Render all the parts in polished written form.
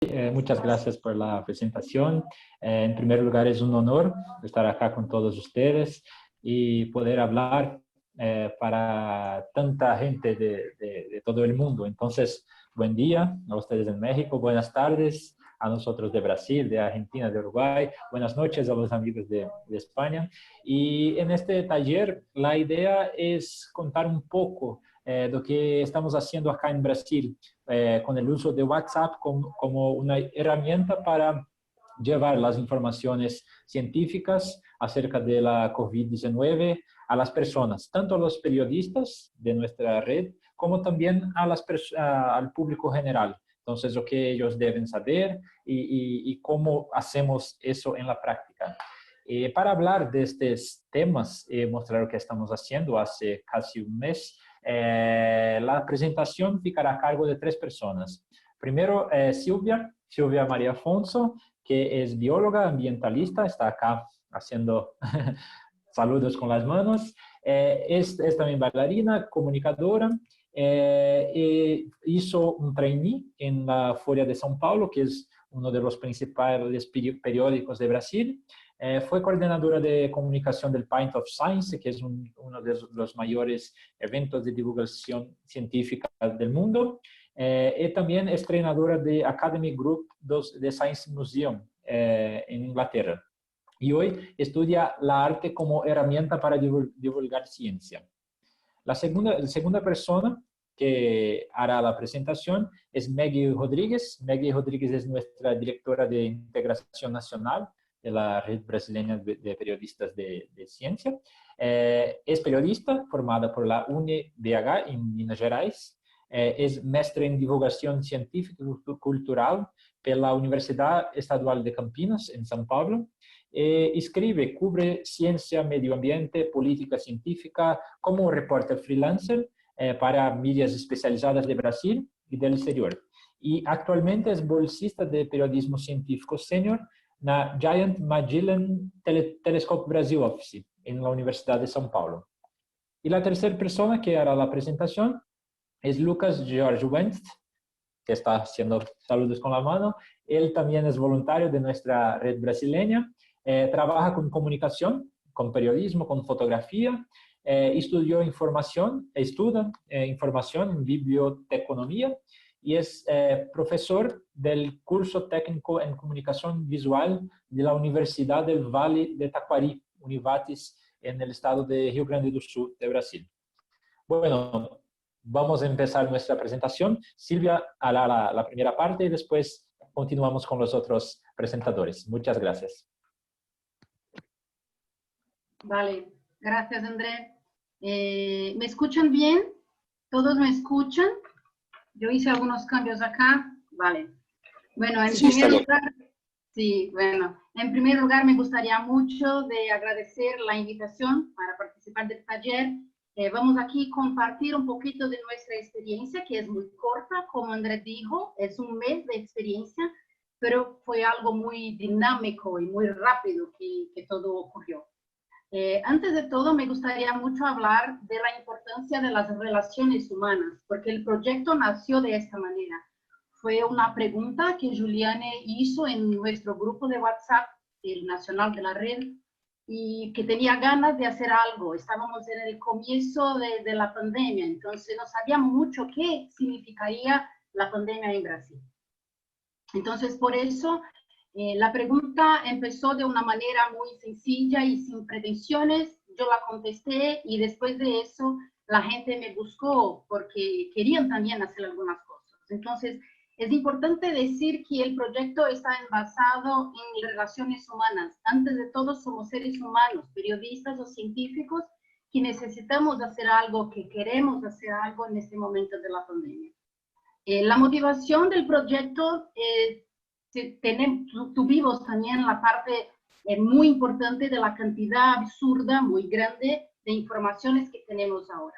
Muchas gracias por la presentación. En primer lugar, es un honor estar acá con todos ustedes y poder hablar para tanta gente de todo el mundo. Entonces, buen día a ustedes en México, buenas tardes a nosotros de Brasil, de Argentina, de Uruguay, buenas noches a los amigos de España. Y en este taller, la idea es contar un poco lo que estamos haciendo acá en Brasil con el uso de WhatsApp como una herramienta para llevar las informaciones científicas acerca de la COVID-19 a las personas, tanto a los periodistas de nuestra red, como también al público general. Entonces, lo que ellos deben saber y cómo hacemos eso en la práctica. Para hablar de estos temas y mostrar lo que estamos haciendo hace casi un mes, la presentación ficará a cargo de 3 personas. Primero, Silvia María Afonso, que es bióloga ambientalista, está acá haciendo saludos con las manos. Es también bailarina, comunicadora. Hizo un trainee en la Folha de São Paulo, que es uno de los principales periódicos de Brasil. Fue coordinadora de comunicación del Pint of Science, que es uno de los mayores eventos de divulgación científica del mundo. Y también es entrenadora de Academy Group de Science Museum en Inglaterra. Y hoy estudia la arte como herramienta para divulgar ciencia. La segunda persona que hará la presentación es Maggie Rodríguez. Maggie Rodríguez es nuestra directora de integración nacional de la Red Brasileña de Periodistas de Ciencia. Es periodista formada por la UniBH en Minas Gerais. Es mestre en divulgación científica y cultural por la Universidad Estadual de Campinas en São Paulo. Escribe, cubre ciencia, medio ambiente, política científica como un reporter freelancer para medias especializadas de Brasil y del exterior. Y actualmente es bolsista de periodismo científico senior na Giant Magellan Telescope Brasil Office en la Universidad de São Paulo. Y la tercera persona que hará la presentación es Lucas George Wentz, que está haciendo saludos con la mano. Él también es voluntario de nuestra red brasileña. Trabaja con comunicación, con periodismo, con fotografía. Estudia información en biblioteconomía y es profesor del curso técnico en comunicación visual de la Universidad del Valle de Taquari, Univates, en el estado de Rio Grande do Sul, de Brasil. Bueno, vamos a empezar nuestra presentación. Silvia hará la primera parte y después continuamos con los otros presentadores. Muchas gracias. Vale, gracias, André. ¿Me escuchan bien? ¿Todos me escuchan? Yo hice algunos cambios acá. Vale. Bueno, en primer lugar me gustaría mucho de agradecer la invitación para participar del taller. Vamos aquí a compartir un poquito de nuestra experiencia, que es muy corta, como Andrés dijo, es un mes de experiencia, pero fue algo muy dinámico y muy rápido que todo ocurrió. Antes de todo, me gustaría mucho hablar de la importancia de las relaciones humanas, porque el proyecto nació de esta manera. Fue una pregunta que Juliane hizo en nuestro grupo de WhatsApp, el nacional de la red, y que tenía ganas de hacer algo. Estábamos en el comienzo de la pandemia, entonces no sabíamos mucho qué significaría la pandemia en Brasil. Entonces, por eso, la pregunta empezó de una manera muy sencilla y sin pretensiones. Yo la contesté y después de eso la gente me buscó porque querían también hacer algunas cosas. Entonces, es importante decir que el proyecto está basado en relaciones humanas. Antes de todo, somos seres humanos, periodistas o científicos, que necesitamos hacer algo, que queremos hacer algo en este momento de la pandemia. La motivación del proyecto, tuvimos también la parte muy importante de la cantidad absurda, muy grande, de informaciones que tenemos ahora.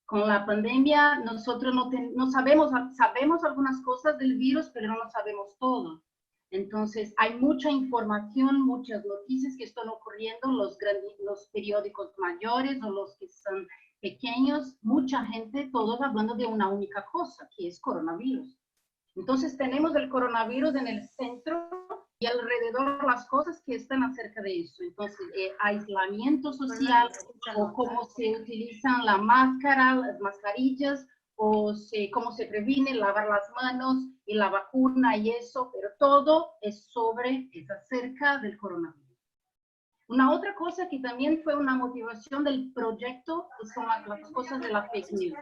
Con la pandemia, nosotros no sabemos algunas cosas del virus, pero no sabemos todo. Entonces, hay mucha información, muchas noticias que están ocurriendo, los periódicos mayores o los que son pequeños, mucha gente, todos hablando de una única cosa, que es coronavirus. Entonces tenemos el coronavirus en el centro y alrededor las cosas que están acerca de eso. Entonces, aislamiento social, o cómo se utilizan la máscara, las mascarillas, o cómo se previene, lavar las manos y la vacuna y eso, pero todo es acerca del coronavirus. Una otra cosa que también fue una motivación del proyecto son las cosas de la fake news.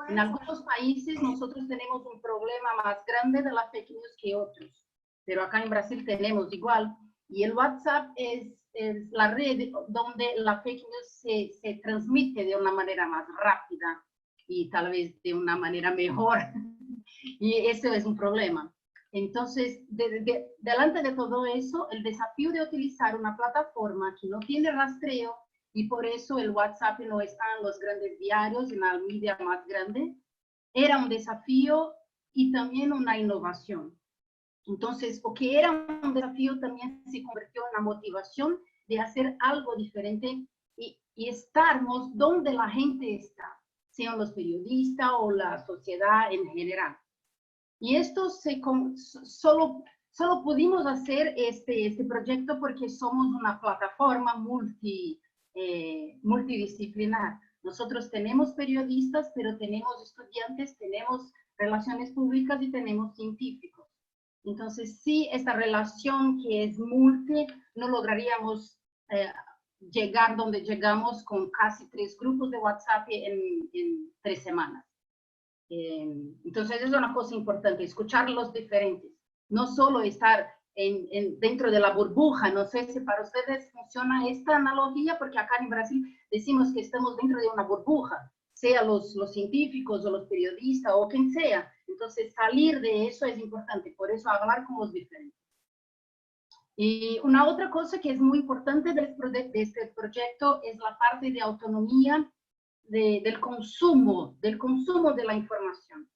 En algunos países nosotros tenemos un problema más grande de la fake news que otros, pero acá en Brasil tenemos igual. Y el WhatsApp es la red donde la fake news se transmite de una manera más rápida y tal vez de una manera mejor. Y eso es un problema. Entonces, delante de todo eso, el desafío de utilizar una plataforma que no tiene rastreo, y por eso el WhatsApp no está en los grandes diarios, en la media más grande, era un desafío y también una innovación. Entonces, lo que era un desafío también se convirtió en una motivación de hacer algo diferente y estarnos donde la gente está, sean los periodistas o la sociedad en general. Y esto solo pudimos hacer este proyecto porque somos una plataforma multidisciplinar. Nosotros tenemos periodistas, pero tenemos estudiantes, tenemos relaciones públicas y tenemos científicos. Entonces, sí, esta relación que es no lograríamos llegar donde llegamos con casi 3 grupos de WhatsApp en 3 semanas. Entonces es una cosa importante, escuchar los diferentes, no solo estar dentro de la burbuja. No sé si para ustedes funciona esta analogía, porque acá en Brasil decimos que estamos dentro de una burbuja, sea los científicos o los periodistas o quien sea. Entonces salir de eso es importante, por eso hablar con los diferentes. Y una otra cosa que es muy importante de este proyecto es la parte de autonomía del consumo de la información.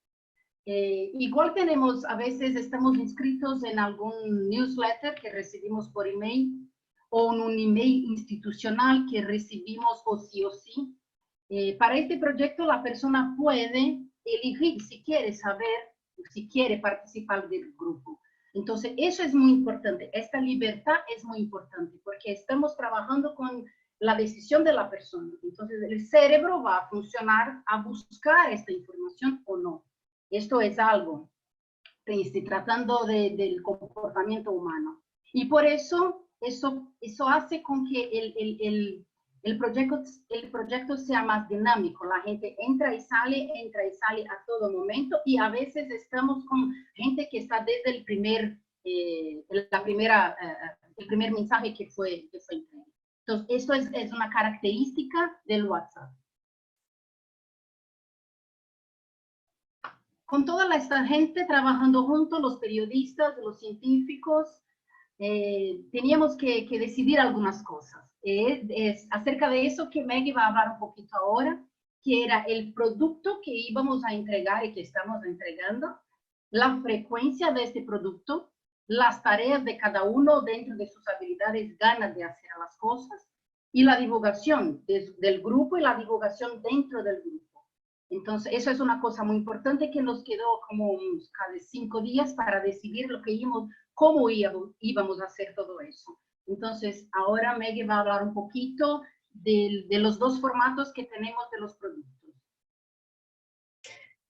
Igual tenemos, a veces estamos inscritos en algún newsletter que recibimos por email, o en un email institucional que recibimos o sí. Para este proyecto la persona puede elegir si quiere saber, si quiere participar del grupo. Entonces eso es muy importante, esta libertad es muy importante, porque estamos trabajando con la decisión de la persona. Entonces el cerebro va a funcionar a buscar esta información o no. Esto es algo, estoy tratando del comportamiento humano. Y por eso hace con que el proyecto sea más dinámico. La gente entra y sale a todo momento, y a veces estamos con gente que está desde el primer mensaje que fue entregado. Entonces, esto es una característica del WhatsApp. Con toda esta gente trabajando juntos, los periodistas, los científicos, teníamos que decidir algunas cosas. Es acerca de eso que Maggie va a hablar un poquito ahora, que era el producto que íbamos a entregar y que estamos entregando, la frecuencia de este producto, las tareas de cada uno dentro de sus habilidades, ganas de hacer las cosas, y la divulgación del grupo y la divulgación dentro del grupo. Entonces, eso es una cosa muy importante que nos quedó como casi 5 días para decidir cómo íbamos a hacer todo eso. Entonces, ahora Maggie va a hablar un poquito de los 2 formatos que tenemos de los productos.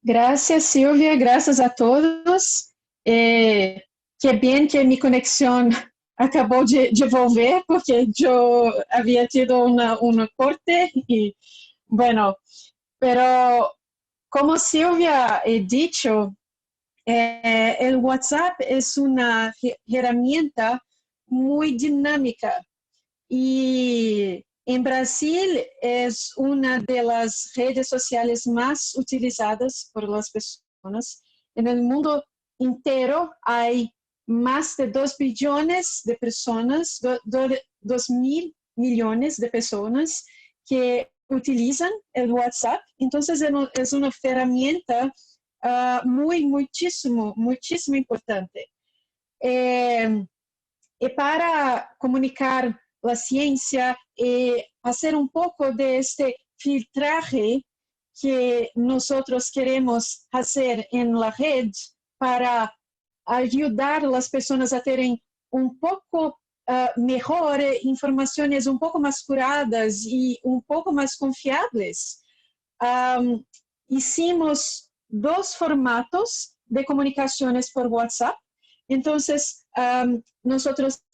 Gracias, Silvia. Gracias a todos. Qué bien que mi conexión acabó de volver, porque yo había tenido un corte y bueno, pero como Silvia ha dicho, el WhatsApp es una herramienta muy dinámica y en Brasil es una de las redes sociales más utilizadas por las personas. En el mundo entero hay más de 2 billones de personas, 2.000 millones de personas que utilizan el WhatsApp. Entonces es una herramienta muchísimo importante. Y para comunicar la ciencia y hacer un poco de este filtraje que nosotros queremos hacer en la red para ayudar a las personas a terem pouco mejor, informações pouco mais curadas e pouco mais confiáveis, hicimos 2 formatos de comunicações por WhatsApp. Então, nós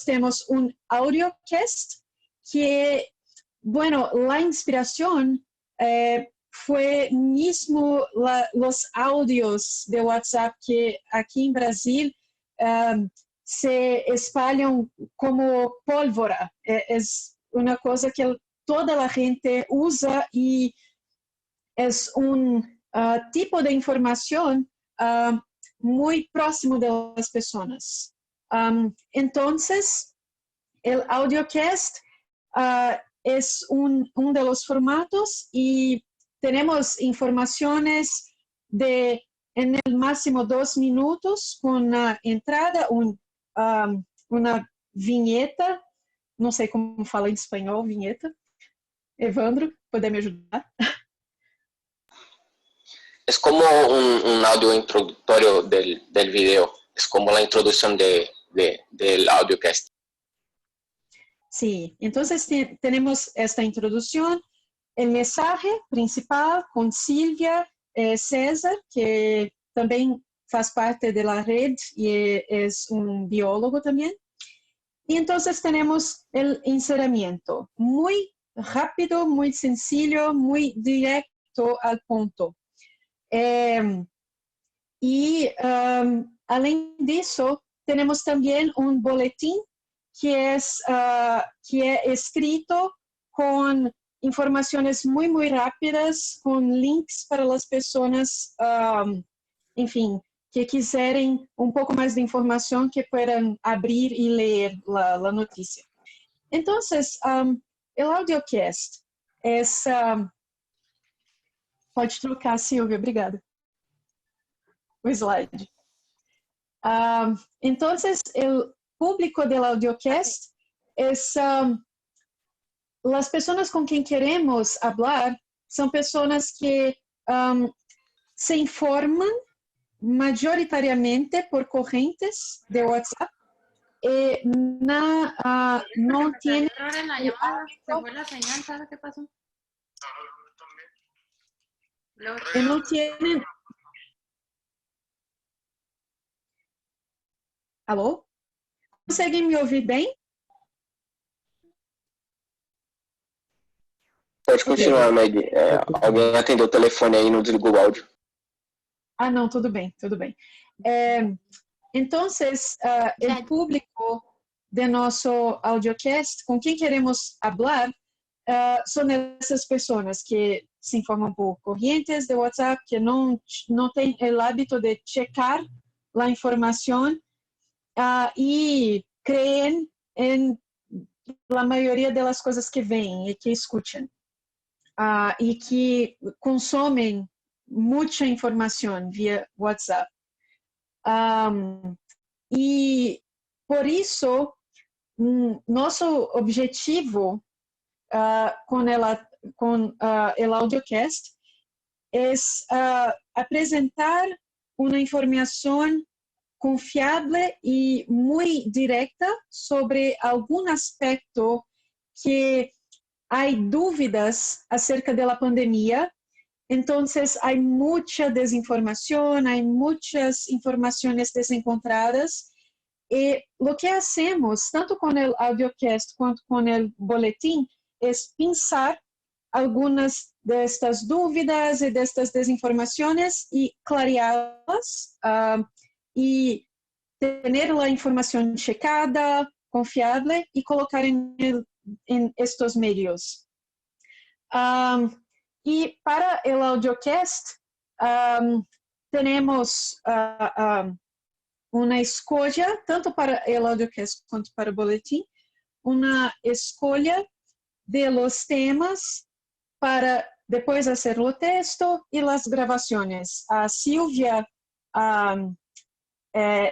temos audiocast, que, bueno, la inspiración fue mismo los audios de WhatsApp que aquí en Brasil se espalham como pólvora. Es una cosa que toda la gente usa y es un tipo de información muy próximo de las personas. Entonces, el audiocast es un de los formatos y tenemos informaciones de en el máximo 2 minutos con una entrada, una vinheta, não sei como fala em espanhol, vinheta. Evandro, pode me ajudar? Es como un audio introductorio del video, es como la introducción del audiocast. Sí, entonces tenemos esta introducción, el mensaje principal con Silvia César, que también faz parte de la red y es un biólogo también. Y entonces tenemos el encerramiento, muy rápido, muy sencillo, muy directo al punto. Além disso, tenemos también un boletín que es escrito con informaciones muy rápidas, con links para las personas, en fin, que quiserem pouco mais de informação, que puedan abrir e ler la notícia. Então, o audiocast é pode trocar, Silvia, obrigada. O slide. Então, o público do audiocast é as pessoas com quem queremos falar são pessoas que se informam majoritariamente por correntes de WhatsApp y no tienen... En la llamada, se fue la señal, ¿sabe qué pasó? No tienen... Alô? Conseguem me ouvir bem? Pode continuar, Meg. Alguém atendeu o telefone aí e não desligou o áudio. Ah, não, tudo bem, tudo bem. Então, o público de nosso audiocast, com quem queremos falar, são essas pessoas que se informam por correntes de WhatsApp, que não têm o hábito de checar a informação e creem em a maioria das coisas que veem e que escutam, e que consomem muita informação via WhatsApp. E por isso, nosso objetivo com o audiocast é apresentar uma informação confiável e muito direta sobre algum aspecto que há dúvidas acerca da pandemia. Então, há muita desinformação, há muitas informações desencontradas, e o que hacemos, tanto com o audiocast quanto com o boletim, é pensar algumas destas dúvidas e destas desinformações e clareá-las, e ter a informação checada, confiável, e colocar em estes meios. E para o audiocast, temos uma escolha, tanto para o audiocast quanto para o boletim, uma escolha de los temas para depois fazer o texto e as gravações. A Silvia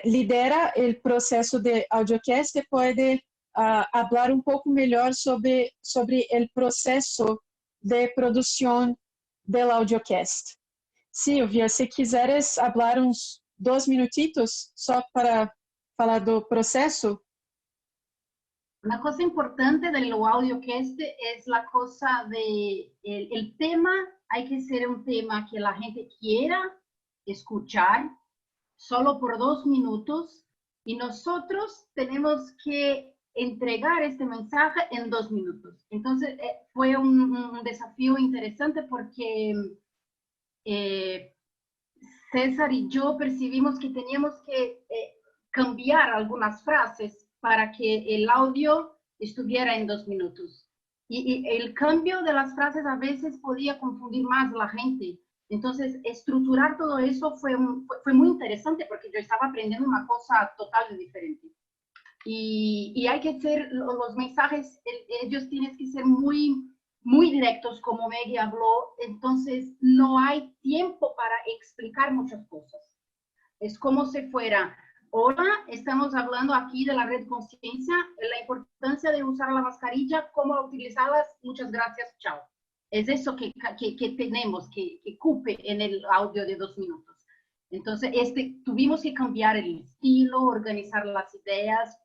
lidera o processo de audiocast e pode falar pouco melhor sobre o processo de produção do audiocast. Silvia, se quiseres falar uns 2 minutitos só para falar do processo? Una cosa importante del audiocast es la cosa de el tema, hay que ser un tema que la gente quiera escuchar solo por 2 minutos y nosotros tenemos que entregar este mensaje en 2 minutos. Entonces fue un desafío interesante porque César y yo percibimos que teníamos que cambiar algunas frases para que el audio estuviera en 2 minutos. Y el cambio de las frases a veces podía confundir más a la gente. Entonces, estructurar todo eso fue muy interesante porque yo estaba aprendiendo una cosa totalmente diferente. Y hay que ser, los mensajes, ellos tienen que ser muy directos, como Maggie habló, entonces no hay tiempo para explicar muchas cosas. Es como si fuera, hola, estamos hablando aquí de la red conciencia, la importancia de usar la mascarilla, cómo utilizarlas, muchas gracias, chao. Es eso que tenemos, que cupe en el audio de 2 minutos. Entonces, tuvimos que cambiar el estilo, organizar las ideas,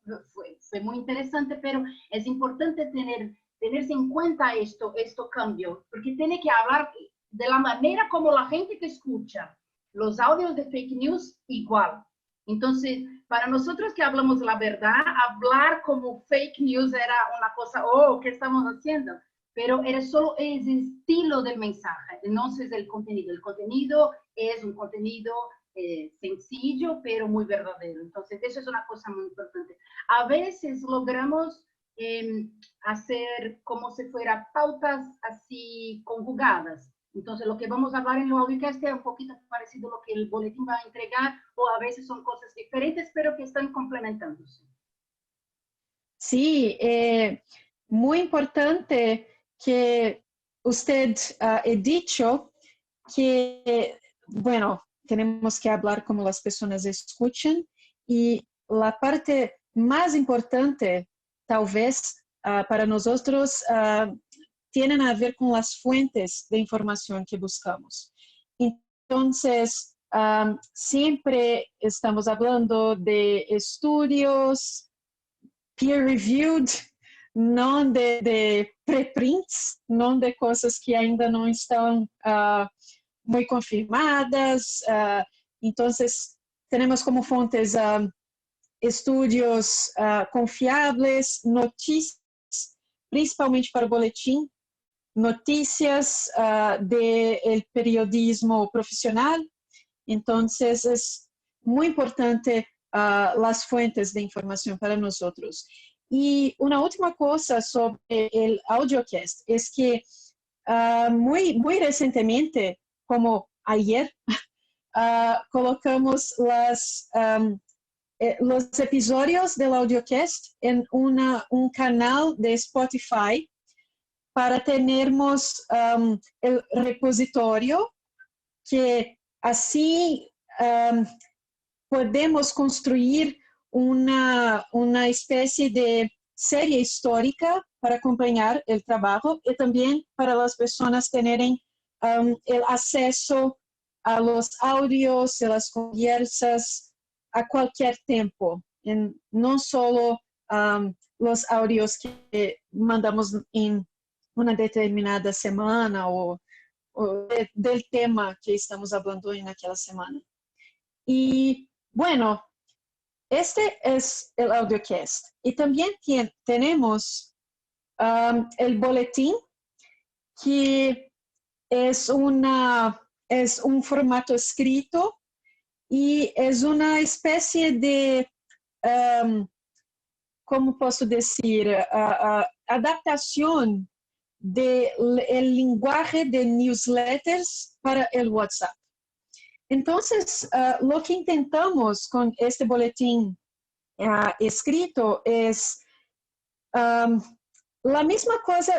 fue muy interesante, pero es importante tenerse en cuenta esto cambio, porque tiene que hablar de la manera como la gente te escucha. Los audios de fake news, igual. Entonces, para nosotros que hablamos la verdad, hablar como fake news era una cosa, oh, ¿qué estamos haciendo? Pero era solo ese estilo del mensaje, no es el contenido. El contenido es un contenido sencillo, pero muy verdadero. Entonces, eso es una cosa muy importante. A veces logramos hacer como si fuera pautas así conjugadas. Entonces, lo que vamos a hablar en el audiocast es un poquito parecido a lo que el boletín va a entregar, o a veces son cosas diferentes, pero que están complementándose. Sí, muy importante que usted ha dicho que, bueno, tenemos que hablar como las personas escuchan, y la parte más importante, tal vez, para nosotros, tienen a ver con las fuentes de información que buscamos. Entonces, siempre estamos hablando de estudios peer-reviewed, no de preprints, no de cosas que ainda no están muy confirmadas. Entonces, tenemos como fuentes estudios confiables, noticias, principalmente para o boletim, noticias del periodismo profesional. Entonces, es muy importante las fuentes de información para nosotros. Y una última cosa sobre el audiocast es que muy recientemente, como ayer, colocamos los episodios del audiocast en un canal de Spotify para tenermos el repositorio, que así podemos construir una especie de serie histórica para acompañar el trabajo, y también para las personas tener el acceso a los audios, a las conversas a cualquier tiempo, no solo los audios que mandamos en una determinada semana o del tema que estamos hablando en aquella semana. Y bueno, este es el audiocast. Y también tenemos el boletín, que es un formato escrito y es una especie de, ¿cómo puedo decir? Adaptación del lenguaje de newsletters para el WhatsApp. Entonces, lo que intentamos con este boletín escrito es la misma cosa,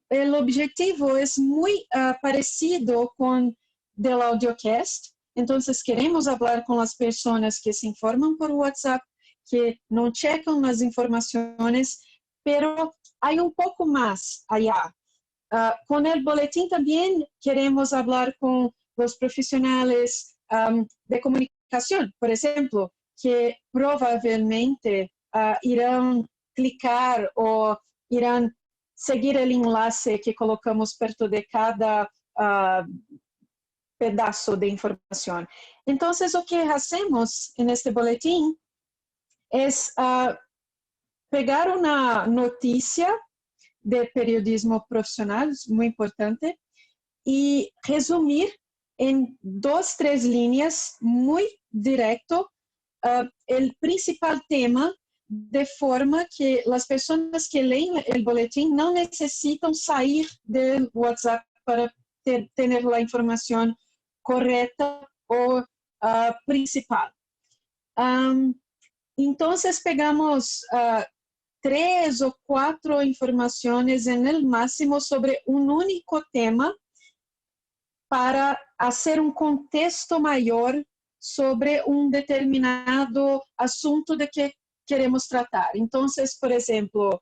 el objetivo es muy parecido con del audiocast. Entonces, queremos hablar con las personas que se informan por WhatsApp, que no checan las informaciones, pero hay un poco más allá. Con el boletín también queremos hablar con los profesionales de comunicación comunicación. Por ejemplo, que probablemente irán clicar o irán seguir el enlace que colocamos perto de cada pedazo de información. Entonces, lo que hacemos en este boletín es pegar una noticia de periodismo profesional, es muy importante, y resumir en 2, 3 líneas muy directo el principal tema, de forma que las personas que leen el boletín no necesitan salir del WhatsApp para tener la información correcta o principal. Entonces pegamos 3 o 4 informaciones en el máximo sobre un único tema para hacer un contexto mayor sobre un determinado asunto de que queremos tratar. Entonces, por ejemplo,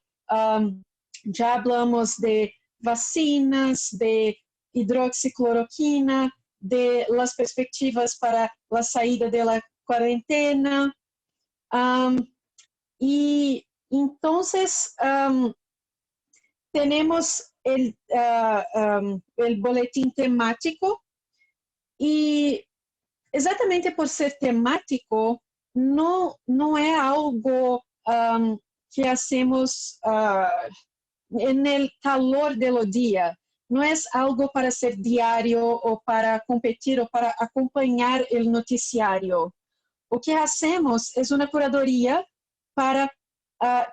ya hablamos de vacinas, de hidroxicloroquina, de las perspectivas para la salida de la cuarentena. Y entonces tenemos el boletín temático, y exatamente por ser temático, no es algo que hacemos en el calor del día. No es algo para ser diario o para competir o para acompañar el noticiario. Lo que hacemos es una curaduría para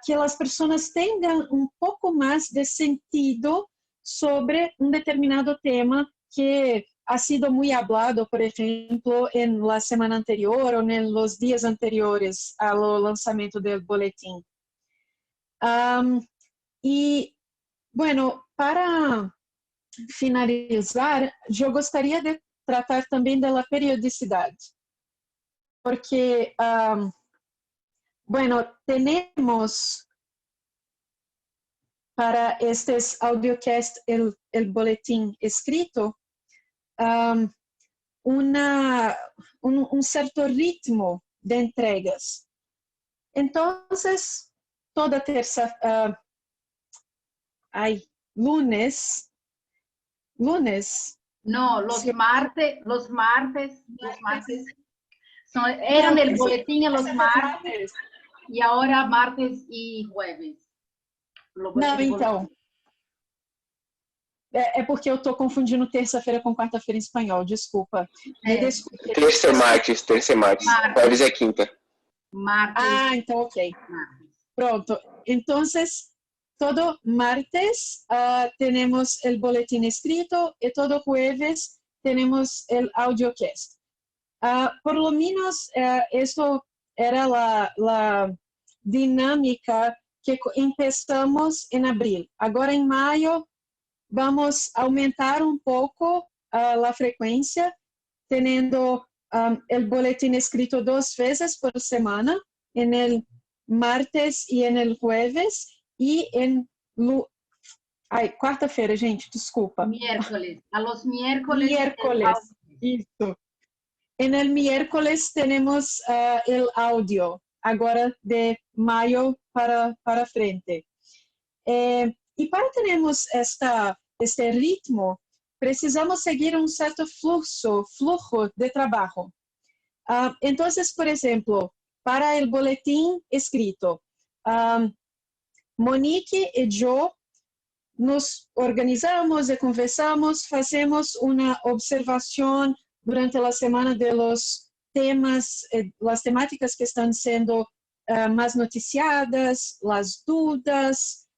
que las personas tengan un poco más de sentido sobre un determinado tema que ha sido muy hablado, por ejemplo, en la semana anterior o en los días anteriores al lanzamiento del boletín. Y bueno, para finalizar, yo gostaria de tratar también de la periodicidad, porque, bueno, tenemos para estes audiocast el boletín escrito, un cierto ritmo de entregas. Entonces, toda lunes. No, los martes eran el boletín en los martes y ahora martes y jueves. Não, então. É porque eu estou confundindo terça-feira com quarta-feira em espanhol, desculpa. Me desculpe. Terça e martes. Jueves é quinta. Martes. Então ok. Pronto. Entonces, todo martes tenemos el boletín escrito y todo jueves tenemos el audiocast. Por lo menos esto era la dinámica que empezamos en abril. Ahora en mayo vamos a aumentar un poco la frecuencia, teniendo el boletín escrito 2 veces por semana, en el martes y en el jueves, y en quarta-feira, gente, desculpa. Miércoles, a los miércoles. Isso. En el miércoles tenemos el audio, agora de mayo para frente. Y para termos este ritmo, precisamos seguir un cierto flujo de trabajo. Entonces, por ejemplo, para el boletín escrito, Monique y yo nos organizamos y conversamos, hacemos una observación durante la semana de los temas, las temáticas que están siendo más noticiadas, las dudas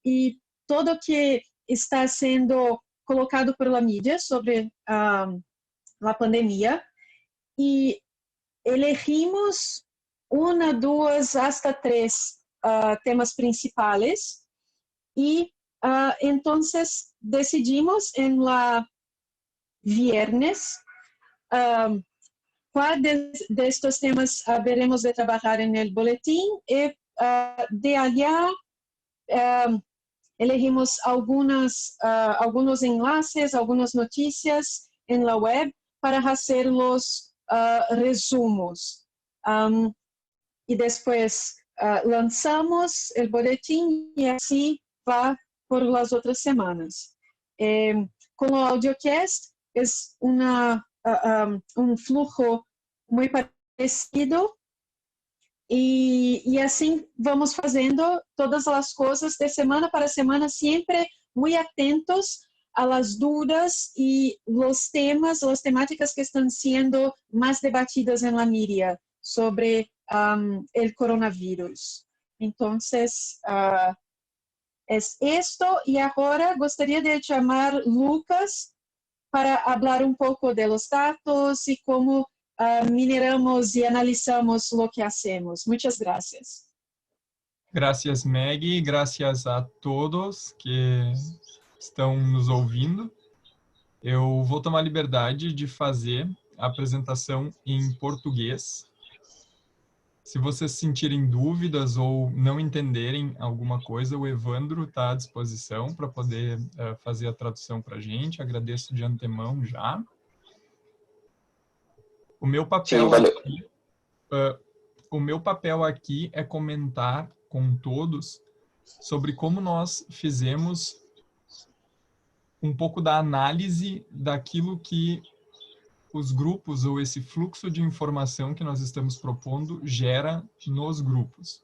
y todo que está siendo colocado por la media sobre la pandemia. Y elegimos 1, 2, hasta 3 temas principales, y entonces decidimos en la viernes cuál de estos temas veremos de trabajar en el boletín, y de allá elegimos algunos enlaces, algunas noticias en la web para hacer los resumos. E depois lançamos o boletim e assim vai por as outras semanas. Com o audiocast, é fluxo muito parecido e assim vamos fazendo todas as coisas de semana para semana, sempre muito atentos às dúvidas e os temas, as temáticas que estão sendo mais debatidas na mídia sobre o coronavírus. Então, é isto, e agora gostaria de chamar Lucas para falar um pouco dos dados e como mineramos e analisamos o que hacemos. Muitas graças. Gracias, Maggie. Gracias a todos que estão nos ouvindo. Eu vou tomar a liberdade de fazer a apresentação em português. Se vocês sentirem dúvidas ou não entenderem alguma coisa, o Evandro está à disposição para poder fazer a tradução para a gente. Agradeço de antemão já. O meu papel, aqui é comentar com todos sobre como nós fizemos um pouco da análise daquilo que os grupos ou esse fluxo de informação que nós estamos propondo gera nos grupos.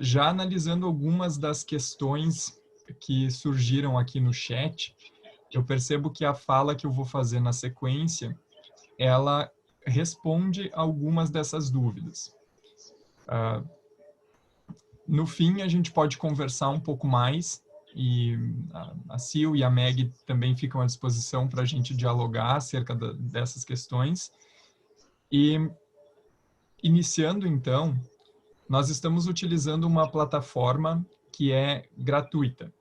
Já analisando algumas das questões que surgiram aqui no chat, eu percebo que a fala que eu vou fazer na sequência, ela responde algumas dessas dúvidas. No fim, a gente pode conversar um pouco mais, e a Sil e a Meg também ficam à disposição para a gente dialogar acerca dessas questões. E, iniciando então, nós estamos utilizando uma plataforma que é gratuita.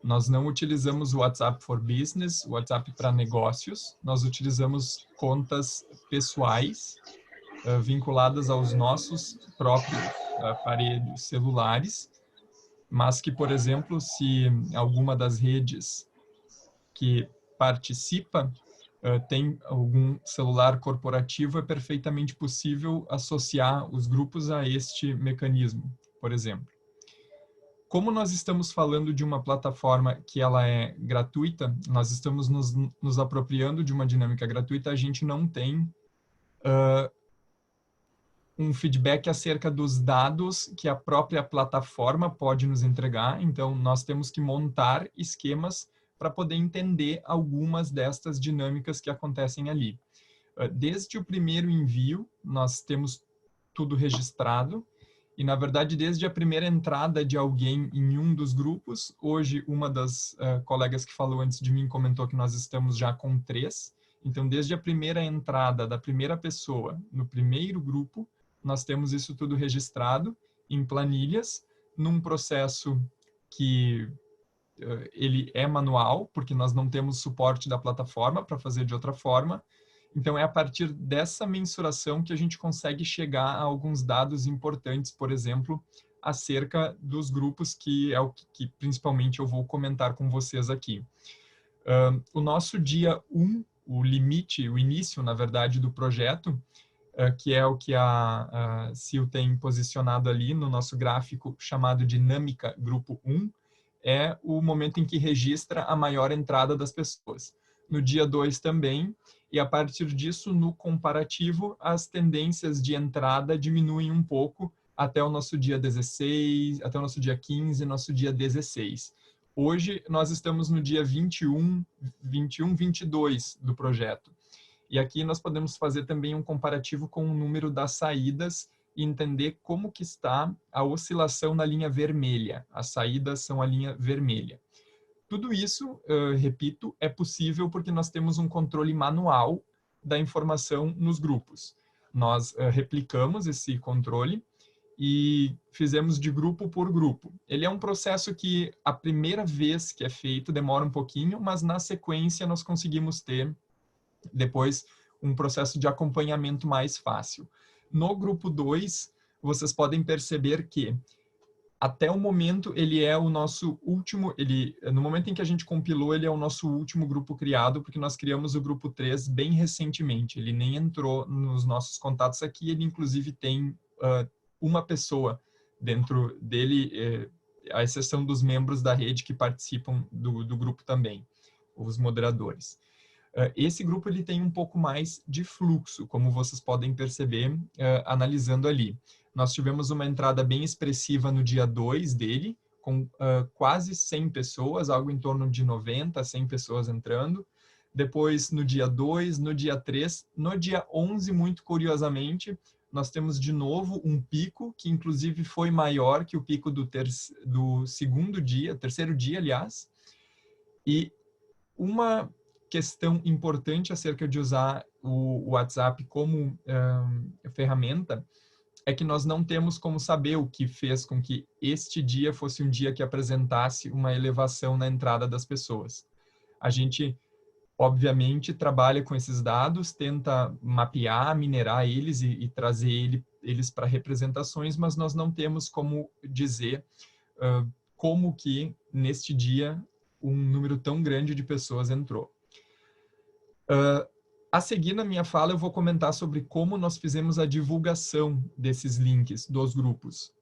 Nós não utilizamos o WhatsApp for Business, o WhatsApp para negócios, nós utilizamos contas pessoais vinculadas aos nossos próprios aparelhos celulares, mas que, por exemplo, se alguma das redes que participa tem algum celular corporativo, é perfeitamente possível associar os grupos a este mecanismo, por exemplo. Como nós estamos falando de uma plataforma que ela é gratuita, nós estamos nos apropriando de uma dinâmica gratuita, a gente não tem um feedback acerca dos dados que a própria plataforma pode nos entregar. Então, nós temos que montar esquemas para poder entender algumas destas dinâmicas que acontecem ali. Desde o primeiro envio, nós temos tudo registrado. E, na verdade, desde a primeira entrada de alguém em um dos grupos, hoje uma das colegas que falou antes de mim comentou que nós estamos já com 3. Então, desde a primeira entrada da primeira pessoa no primeiro grupo, nós temos isso tudo registrado em planilhas, num processo que ele é manual, porque nós não temos suporte da plataforma para fazer de outra forma. Então, é a partir dessa mensuração que a gente consegue chegar a alguns dados importantes, por exemplo, acerca dos grupos, que é o que principalmente eu vou comentar com vocês aqui. O nosso dia 1, o limite, o início, na verdade, do projeto, que é o que a Sil tem posicionado ali no nosso gráfico chamado Dinâmica Grupo 1, é o momento em que registra a maior entrada das pessoas. No dia 2 também, e a partir disso, no comparativo, as tendências de entrada diminuem um pouco até o nosso dia 16, até o nosso dia 15, nosso dia 16. Hoje, nós estamos no dia 21, 22 do projeto. E aqui nós podemos fazer também um comparativo com o número das saídas e entender como que está a oscilação na linha vermelha. As saídas são a linha vermelha. Tudo isso, repito, é possível porque nós temos um controle manual da informação nos grupos. Nós replicamos esse controle e fizemos de grupo por grupo. Ele é um processo que a primeira vez que é feito demora um pouquinho, mas na sequência nós conseguimos ter depois um processo de acompanhamento mais fácil. No grupo 2, vocês podem perceber que até o momento, ele é o nosso último, no momento em que a gente compilou, ele é o nosso último grupo criado, porque nós criamos o grupo 3 bem recentemente. Ele nem entrou nos nossos contatos aqui, ele inclusive tem uma pessoa dentro dele, à exceção dos membros da rede que participam do grupo também, os moderadores. Esse grupo ele tem um pouco mais de fluxo, como vocês podem perceber analisando ali. Nós tivemos uma entrada bem expressiva no dia 2 dele, com quase 100 pessoas, algo em torno de 90, 100 pessoas entrando. Depois, no dia 2, no dia 3, no dia 11, muito curiosamente, nós temos de novo um pico, que inclusive foi maior que o pico do segundo dia, terceiro dia, aliás. E uma questão importante acerca de usar o WhatsApp como ferramenta é que nós não temos como saber o que fez com que este dia fosse um dia que apresentasse uma elevação na entrada das pessoas. A gente, obviamente, trabalha com esses dados, tenta mapear, minerar eles e trazer eles para representações, mas nós não temos como dizer como que, neste dia, um número tão grande de pessoas entrou. A seguir, na minha fala, eu vou comentar sobre como nós fizemos a divulgação desses links dos grupos,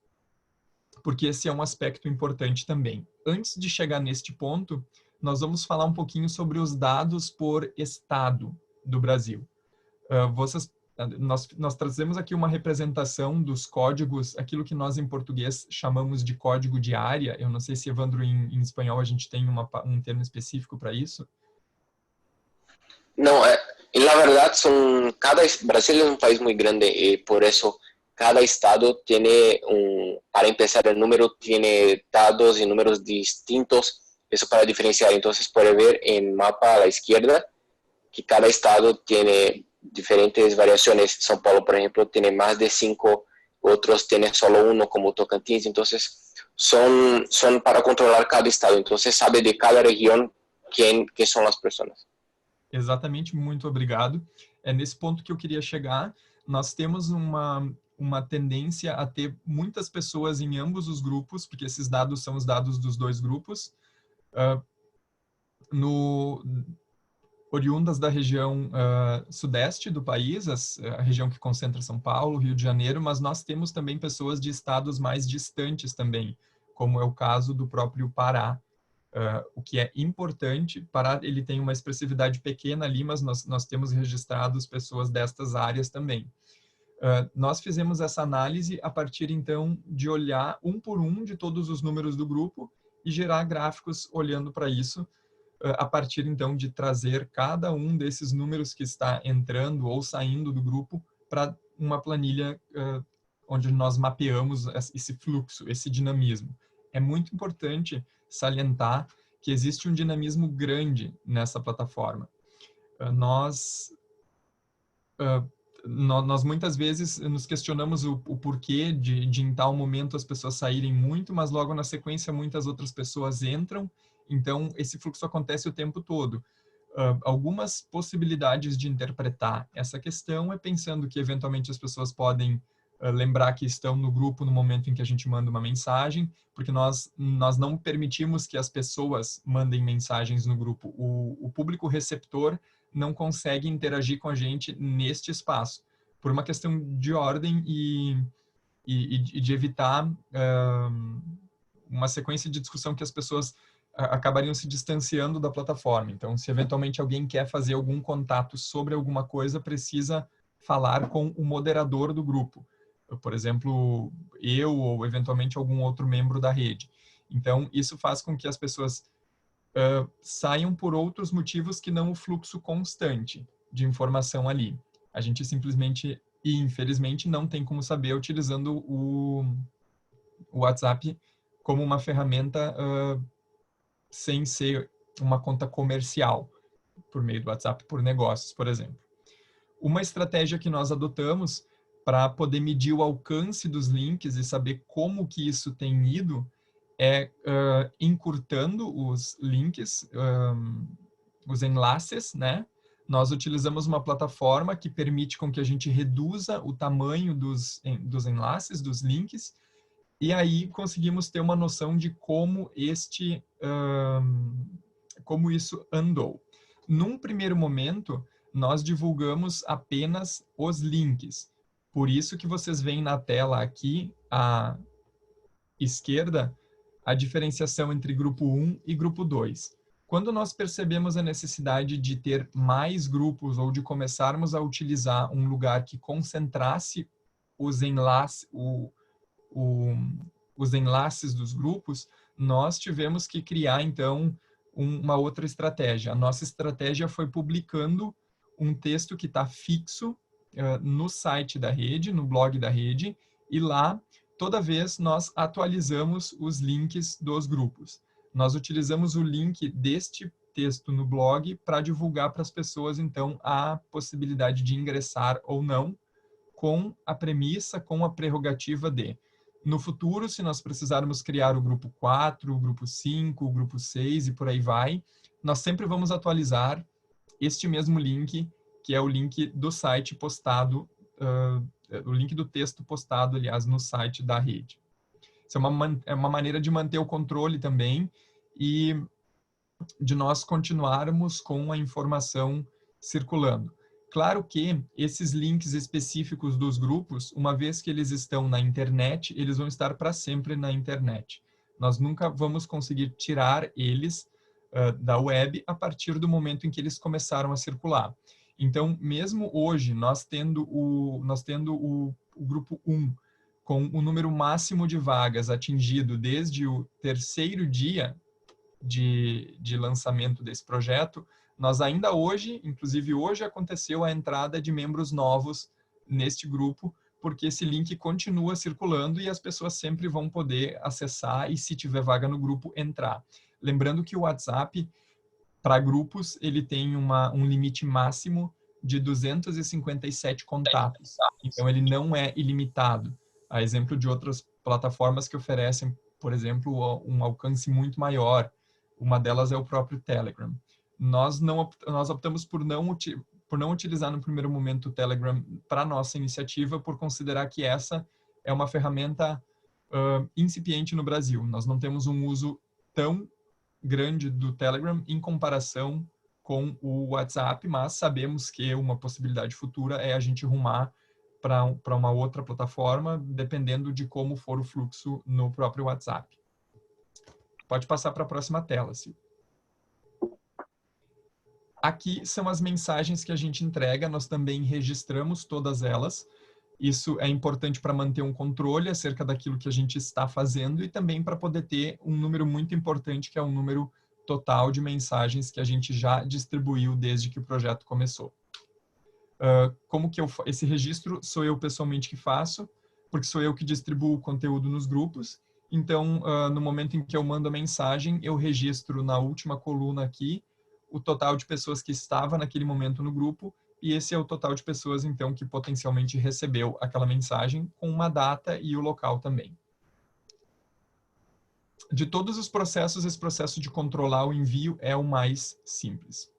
porque esse é um aspecto importante também. Antes de chegar neste ponto, nós vamos falar um pouquinho sobre os dados por estado do Brasil. Nós trazemos aqui uma representação dos códigos, aquilo que nós em português chamamos de código de área. Eu não sei se, Evandro, em espanhol a gente tem um termo específico para isso. Não, la verdad Brasil es un país muy grande y por eso cada estado tiene para empezar el número tiene datos y números distintos, eso para diferenciar. Entonces puede ver en mapa a la izquierda que cada estado tiene diferentes variaciones. São Paulo, por ejemplo, tiene más de 5, otros tienen solo 1 como Tocantins. Entonces son para controlar cada estado. Entonces sabe de cada región quién son las personas. Exatamente, muito obrigado. É nesse ponto que eu queria chegar. Nós temos uma tendência a ter muitas pessoas em ambos os grupos, porque esses dados são os dados dos dois grupos, oriundas da região sudeste do país, a região que concentra São Paulo, Rio de Janeiro, mas nós temos também pessoas de estados mais distantes também, como é o caso do próprio Pará. O que é importante, Pará ele tem uma expressividade pequena ali, mas nós temos registrados pessoas destas áreas também. Nós fizemos essa análise a partir, então, de olhar um por um de todos os números do grupo e gerar gráficos olhando para isso, a partir, então, de trazer cada um desses números que está entrando ou saindo do grupo para uma planilha onde nós mapeamos esse fluxo, esse dinamismo. É muito importante salientar que existe um dinamismo grande nessa plataforma. Nós muitas vezes nos questionamos o porquê de em tal momento as pessoas saírem muito, mas logo na sequência muitas outras pessoas entram, então esse fluxo acontece o tempo todo. Algumas possibilidades de interpretar essa questão é pensando que eventualmente as pessoas podem lembrar que estão no grupo no momento em que a gente manda uma mensagem, porque nós não permitimos que as pessoas mandem mensagens no grupo. O público receptor não consegue interagir com a gente neste espaço, por uma questão de ordem e de evitar uma sequência de discussão que as pessoas acabariam se distanciando da plataforma. Então, se eventualmente alguém quer fazer algum contato sobre alguma coisa, precisa falar com o moderador do grupo. Por exemplo, eu ou eventualmente algum outro membro da rede. Então, isso faz com que as pessoas saiam por outros motivos que não o fluxo constante de informação ali. A gente simplesmente e infelizmente não tem como saber utilizando o WhatsApp como uma ferramenta sem ser uma conta comercial, por meio do WhatsApp por negócios, por exemplo. Uma estratégia que nós adotamos para poder medir o alcance dos links e saber como que isso tem ido é encurtando os links, os enlaces, né? Nós utilizamos uma plataforma que permite com que a gente reduza o tamanho dos enlaces, dos links, E aí conseguimos ter uma noção de como como isso andou. Num primeiro momento, nós divulgamos apenas os links. Por isso que vocês veem na tela aqui, à esquerda, a diferenciação entre grupo 1 e grupo 2. Quando nós percebemos a necessidade de ter mais grupos ou de começarmos a utilizar um lugar que concentrasse os enlaces dos grupos, nós tivemos que criar, então, uma outra estratégia. A nossa estratégia foi publicando um texto que está fixo no site da rede, no blog da rede, e lá, toda vez, nós atualizamos os links dos grupos. Nós utilizamos o link deste texto no blog para divulgar para as pessoas, então, a possibilidade de ingressar ou não, com a premissa, com a prerrogativa de, no futuro, se nós precisarmos criar o grupo 4, o grupo 5, o grupo 6 e por aí vai, nós sempre vamos atualizar este mesmo link, que é o link do site postado, o link do texto postado, aliás, no site da rede. Isso é uma maneira de manter o controle também e de nós continuarmos com a informação circulando. Claro que esses links específicos dos grupos, uma vez que eles estão na internet, eles vão estar para sempre na internet. Nós nunca vamos conseguir tirar eles da web a partir do momento em que eles começaram a circular. Então, mesmo hoje, nós tendo o grupo 1 com o número máximo de vagas atingido desde o terceiro dia de lançamento desse projeto, nós ainda hoje, inclusive hoje, aconteceu a entrada de membros novos neste grupo, porque esse link continua circulando e as pessoas sempre vão poder acessar e, se tiver vaga no grupo, entrar. Lembrando que o WhatsApp, para grupos, ele tem um limite máximo de 257 contatos. Então, ele não é ilimitado. A exemplo de outras plataformas que oferecem, por exemplo, um alcance muito maior. Uma delas é o próprio Telegram. Nós optamos por não utilizar no primeiro momento o Telegram para nossa iniciativa, por considerar que essa é uma ferramenta incipiente no Brasil. Nós não temos um uso tão grande do Telegram em comparação com o WhatsApp, mas sabemos que uma possibilidade futura é a gente rumar para uma outra plataforma, dependendo de como for o fluxo no próprio WhatsApp. Pode passar para a próxima tela, Silvio. Aqui são as mensagens que a gente entrega, nós também registramos todas elas. Isso é importante para manter um controle acerca daquilo que a gente está fazendo e também para poder ter um número muito importante, que é o número total de mensagens que a gente já distribuiu desde que o projeto começou. Esse registro sou eu pessoalmente que faço, porque sou eu que distribuo o conteúdo nos grupos. Então, no momento em que eu mando a mensagem, eu registro na última coluna aqui o total de pessoas que estava naquele momento no grupo, e esse é o total de pessoas, então, que potencialmente recebeu aquela mensagem, com uma data e o local também. De todos os processos, esse processo de controlar o envio é o mais simples.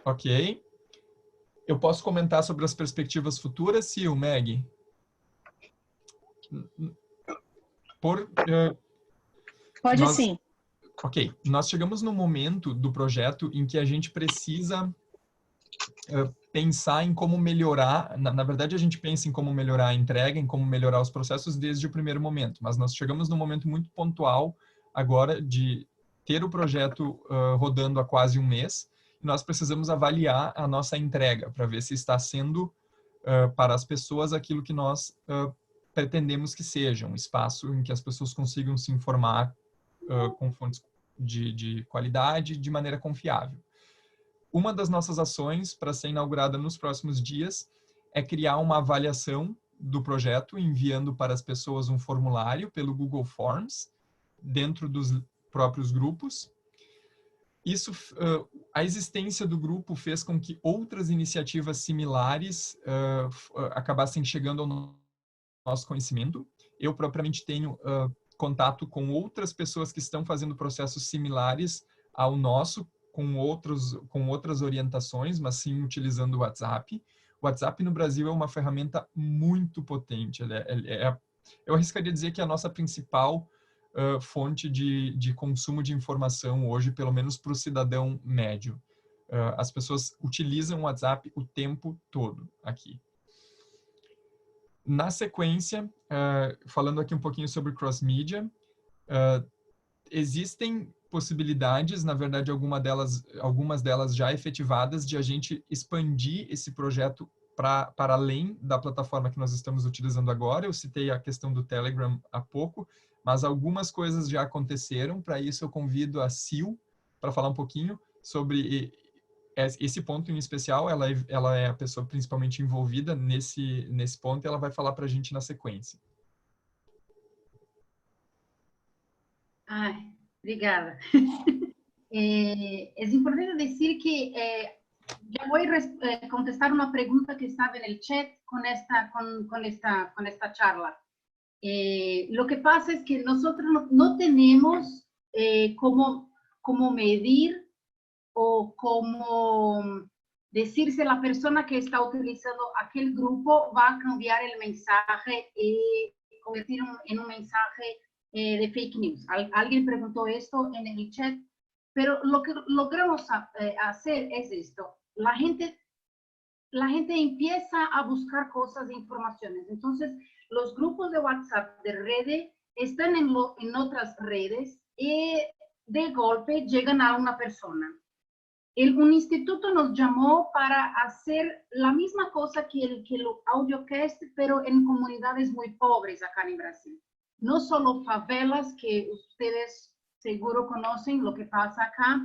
Ok. Eu posso comentar sobre as perspectivas futuras, Sil, Meg? Pode sim. Ok. Nós chegamos no momento do projeto em que a gente precisa pensar em como melhorar. Na verdade, a gente pensa em como melhorar a entrega, em como melhorar os processos desde o primeiro momento. Mas nós chegamos num momento muito pontual agora de ter o projeto rodando há quase um mês. E nós precisamos avaliar a nossa entrega para ver se está sendo para as pessoas aquilo que nós pretendemos que seja, um espaço em que as pessoas consigam se informar com fontes de qualidade de maneira confiável. Uma das nossas ações para ser inaugurada nos próximos dias é criar uma avaliação do projeto, enviando para as pessoas um formulário pelo Google Forms, dentro dos próprios grupos. Isso, a existência do grupo fez com que outras iniciativas similares acabassem chegando ao nosso conhecimento. Eu propriamente tenho contato com outras pessoas que estão fazendo processos similares ao nosso, com outras orientações, mas sim utilizando o WhatsApp. O WhatsApp no Brasil é uma ferramenta muito potente. Eu arriscaria dizer que é a nossa principal fonte de consumo de informação hoje, pelo menos para o cidadão médio. As pessoas utilizam o WhatsApp o tempo todo aqui. Na sequência, falando aqui um pouquinho sobre cross-media, existem possibilidades, na verdade algumas delas já efetivadas, de a gente expandir esse projeto para além da plataforma que nós estamos utilizando agora. Eu citei a questão do Telegram há pouco, mas algumas coisas já aconteceram. Para isso eu convido a Sil para falar um pouquinho sobre esse ponto em especial. Ela é a pessoa principalmente envolvida nesse ponto, e ela vai falar para a gente na sequência. Ai, obrigada. Es importante decir que ya voy a contestar una pregunta que estaba en el chat con esta charla. Lo que pasa es que nosotros no tenemos cómo medir o cómo decir si la persona que está utilizando aquel grupo va a cambiar el mensaje y convertir en un mensaje de fake news. Alguien preguntó esto en el chat, pero lo que logramos hacer es esto. La gente empieza a buscar cosas e informaciones. Entonces, los grupos de WhatsApp de redes están en otras redes y de golpe llegan a una persona. Un instituto nos llamó para hacer la misma cosa que el audiocast, pero en comunidades muy pobres acá en Brasil. No solo favelas, que ustedes seguro conocen lo que pasa acá,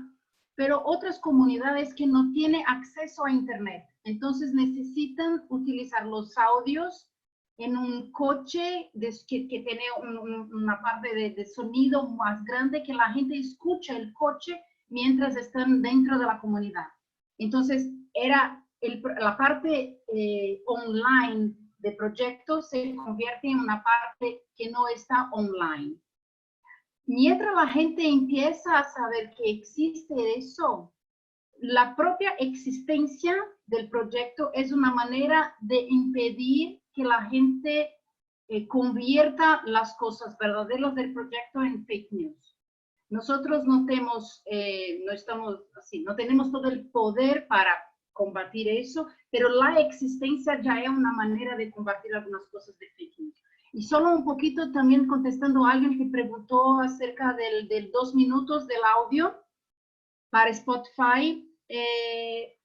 pero otras comunidades que no tienen acceso a Internet. Entonces necesitan utilizar los audios en un coche que tiene una parte de sonido más grande, que la gente escucha el coche mientras están dentro de la comunidad. Entonces, la parte online de proyecto se convierte en una parte que no está online. Mientras la gente empieza a saber que existe eso, la propia existencia del proyecto es una manera de impedir que la gente convierta las cosas verdaderas del proyecto en fake news. Nosotros no tenemos todo el poder para combatir eso, pero la existencia ya es una manera de combatir algunas cosas de fake news. Y solo un poquito también contestando a alguien que preguntó acerca del 2 minutos del audio para Spotify.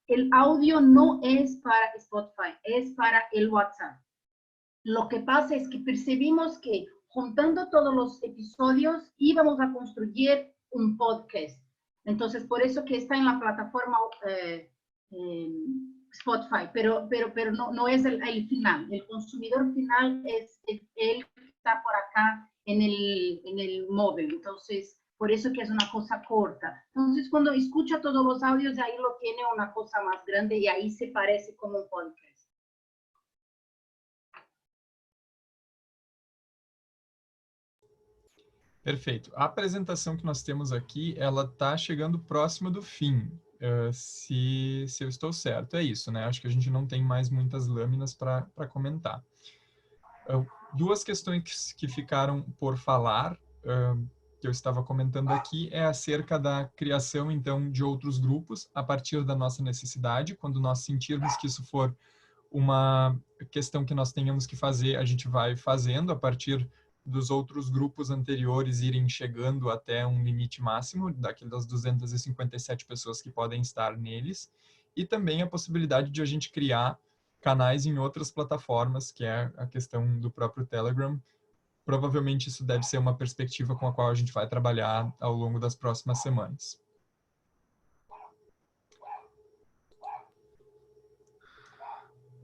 El audio no es para Spotify, es para el WhatsApp. Lo que pasa es que percibimos que juntando todos los episodios íbamos a construir un podcast. Entonces, por eso que está en la plataforma Spotify, pero no es el final. El consumidor final es el que está por acá en el móvil. Entonces, por eso que es una cosa corta. Entonces, cuando escucha todos los audios, ahí lo tiene una cosa más grande y ahí se parece como un podcast. Perfeito. A apresentação que nós temos aqui, ela está chegando próxima do fim, se eu estou certo. É isso, né? Acho que a gente não tem mais muitas lâminas para comentar. Duas questões que ficaram por falar, que eu estava comentando aqui, é acerca da criação, então, de outros grupos a partir da nossa necessidade. Quando nós sentirmos que isso for uma questão que nós tenhamos que fazer, a gente vai fazendo a partir dos outros grupos anteriores irem chegando até um limite máximo, das 257 pessoas que podem estar neles, e também a possibilidade de a gente criar canais em outras plataformas, que é a questão do próprio Telegram. Provavelmente isso deve ser uma perspectiva com a qual a gente vai trabalhar ao longo das próximas semanas.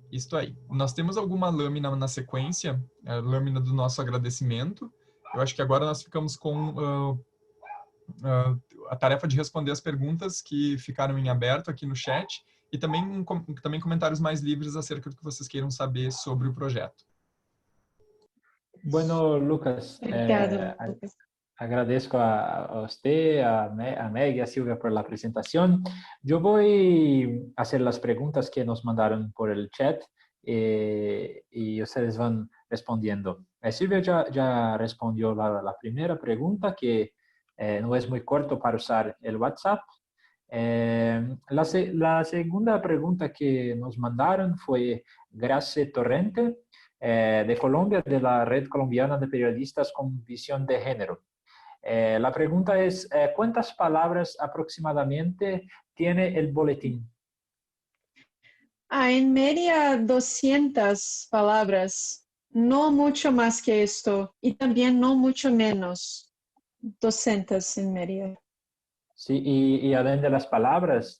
Isto aí. Nós temos alguma lâmina na sequência, a lâmina do nosso agradecimento. Eu acho que agora nós ficamos com a tarefa de responder as perguntas que ficaram em aberto aqui no chat e também comentários mais livres acerca do que vocês queiram saber sobre o projeto. Bueno, Lucas, Obrigado, Lucas. Agradezco a usted, a Meg y a Silvia por la presentación. Yo voy a hacer las preguntas que nos mandaron por el chat y ustedes van respondiendo. Silvia ya respondió la primera pregunta, que no es muy corto para usar el WhatsApp. La segunda pregunta que nos mandaron fue Grace Torrente, de Colombia, de la Red Colombiana de Periodistas con Visión de Género. La pregunta es, ¿cuántas palabras aproximadamente tiene el boletín? En media 200 palabras, no mucho más que esto, y también no mucho menos, 200 en media. Sí, y además de las palabras,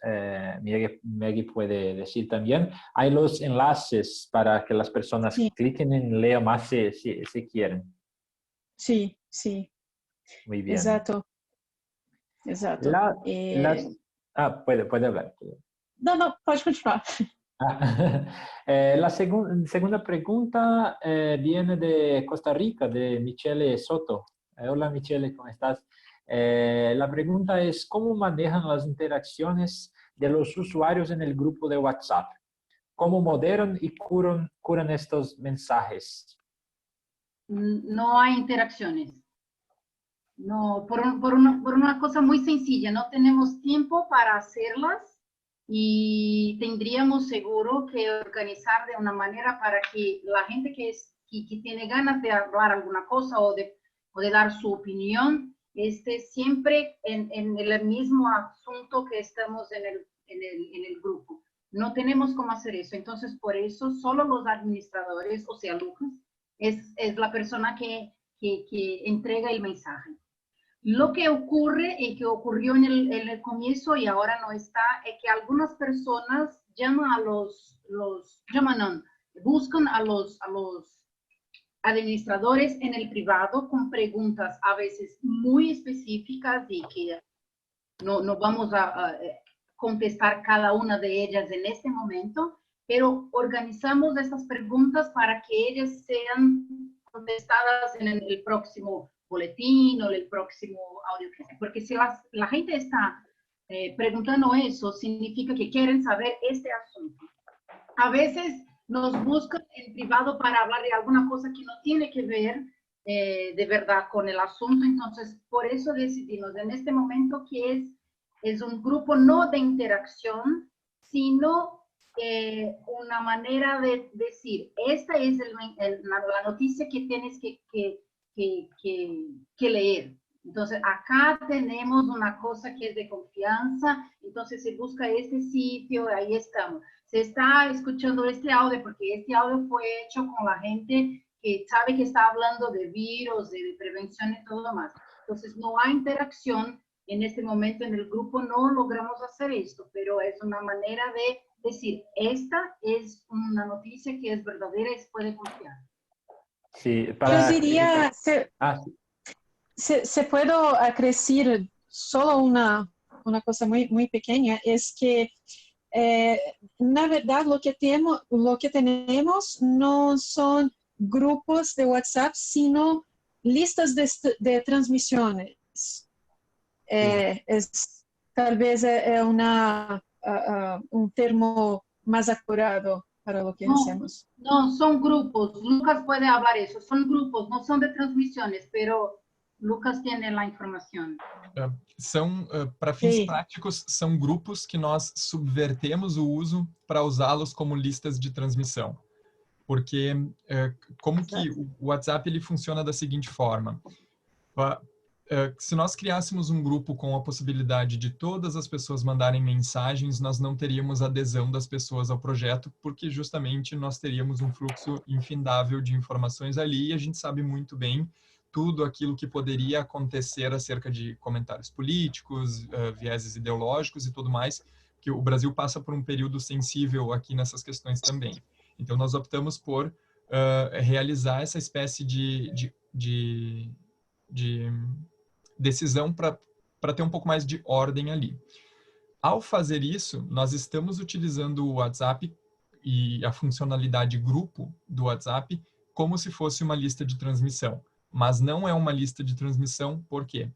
Maggie puede decir también, hay los enlaces para que las personas Sí. cliquen en leer más si quieren. Sí, sí. Muy bien. Exato. Puede hablar. No, pode continuar. La segunda pregunta viene de Costa Rica, de Michele Soto. Hola Michele, ¿cómo estás? La pregunta es, ¿cómo manejan las interacciones de los usuarios en el grupo de WhatsApp? ¿Cómo moderan y curan estos mensajes? No hay interacciones. No, por una cosa muy sencilla, no tenemos tiempo para hacerlas y tendríamos seguro que organizar de una manera para que la gente que tiene ganas de hablar alguna cosa o de dar su opinión esté siempre en el mismo asunto que estamos en el grupo. No tenemos cómo hacer eso. Entonces, por eso, solo los administradores, o sea, Lucas, es la persona que entrega el mensaje. Lo que ocurre y que ocurrió en el comienzo y ahora no está, es que algunas personas buscan a los administradores en el privado con preguntas a veces muy específicas y que no vamos a contestar cada una de ellas en este momento, pero organizamos estas preguntas para que ellas sean contestadas en el próximo boletín o el próximo audio. Porque si la gente está preguntando eso, significa que quieren saber este asunto. A veces nos buscan en privado para hablar de alguna cosa que no tiene que ver de verdad con el asunto. Entonces, por eso decidimos en este momento que es un grupo no de interacción, sino una manera de decir, esta es la noticia que tienes que leer. Entonces, acá tenemos una cosa que es de confianza, entonces se busca este sitio, ahí estamos. Se está escuchando este audio porque este audio fue hecho con la gente que sabe que está hablando de virus, de prevención y todo más. Entonces, no hay interacción en este momento en el grupo, no logramos hacer esto, pero es una manera de decir, esta es una noticia que es verdadera y se puede confiar. Sí, Yo diría, se puedo acrescer solo una cosa muy, muy pequeña, es que na verdad lo que tenemos no son grupos de WhatsApp, sino listas de transmisiones. Tal vez es un termo más acurado para lo que hacemos. No, son grupos. Lucas puede hablar eso. Son grupos, no son de transmisiones, pero Lucas tiene la informação. Para fins práticos, são grupos que nós subvertemos o uso para usá-los como listas de transmissão. Porque como que o WhatsApp ele funciona da seguinte forma. Se nós criássemos um grupo com a possibilidade de todas as pessoas mandarem mensagens, nós não teríamos adesão das pessoas ao projeto, porque justamente nós teríamos um fluxo infindável de informações ali e a gente sabe muito bem tudo aquilo que poderia acontecer acerca de comentários políticos, vieses ideológicos e tudo mais, que o Brasil passa por um período sensível aqui nessas questões também. Então, nós optamos por realizar essa espécie de decisão para ter um pouco mais de ordem ali. Ao fazer isso, nós estamos utilizando o WhatsApp e a funcionalidade grupo do WhatsApp como se fosse uma lista de transmissão. mas não é uma lista de transmissão. Por quê?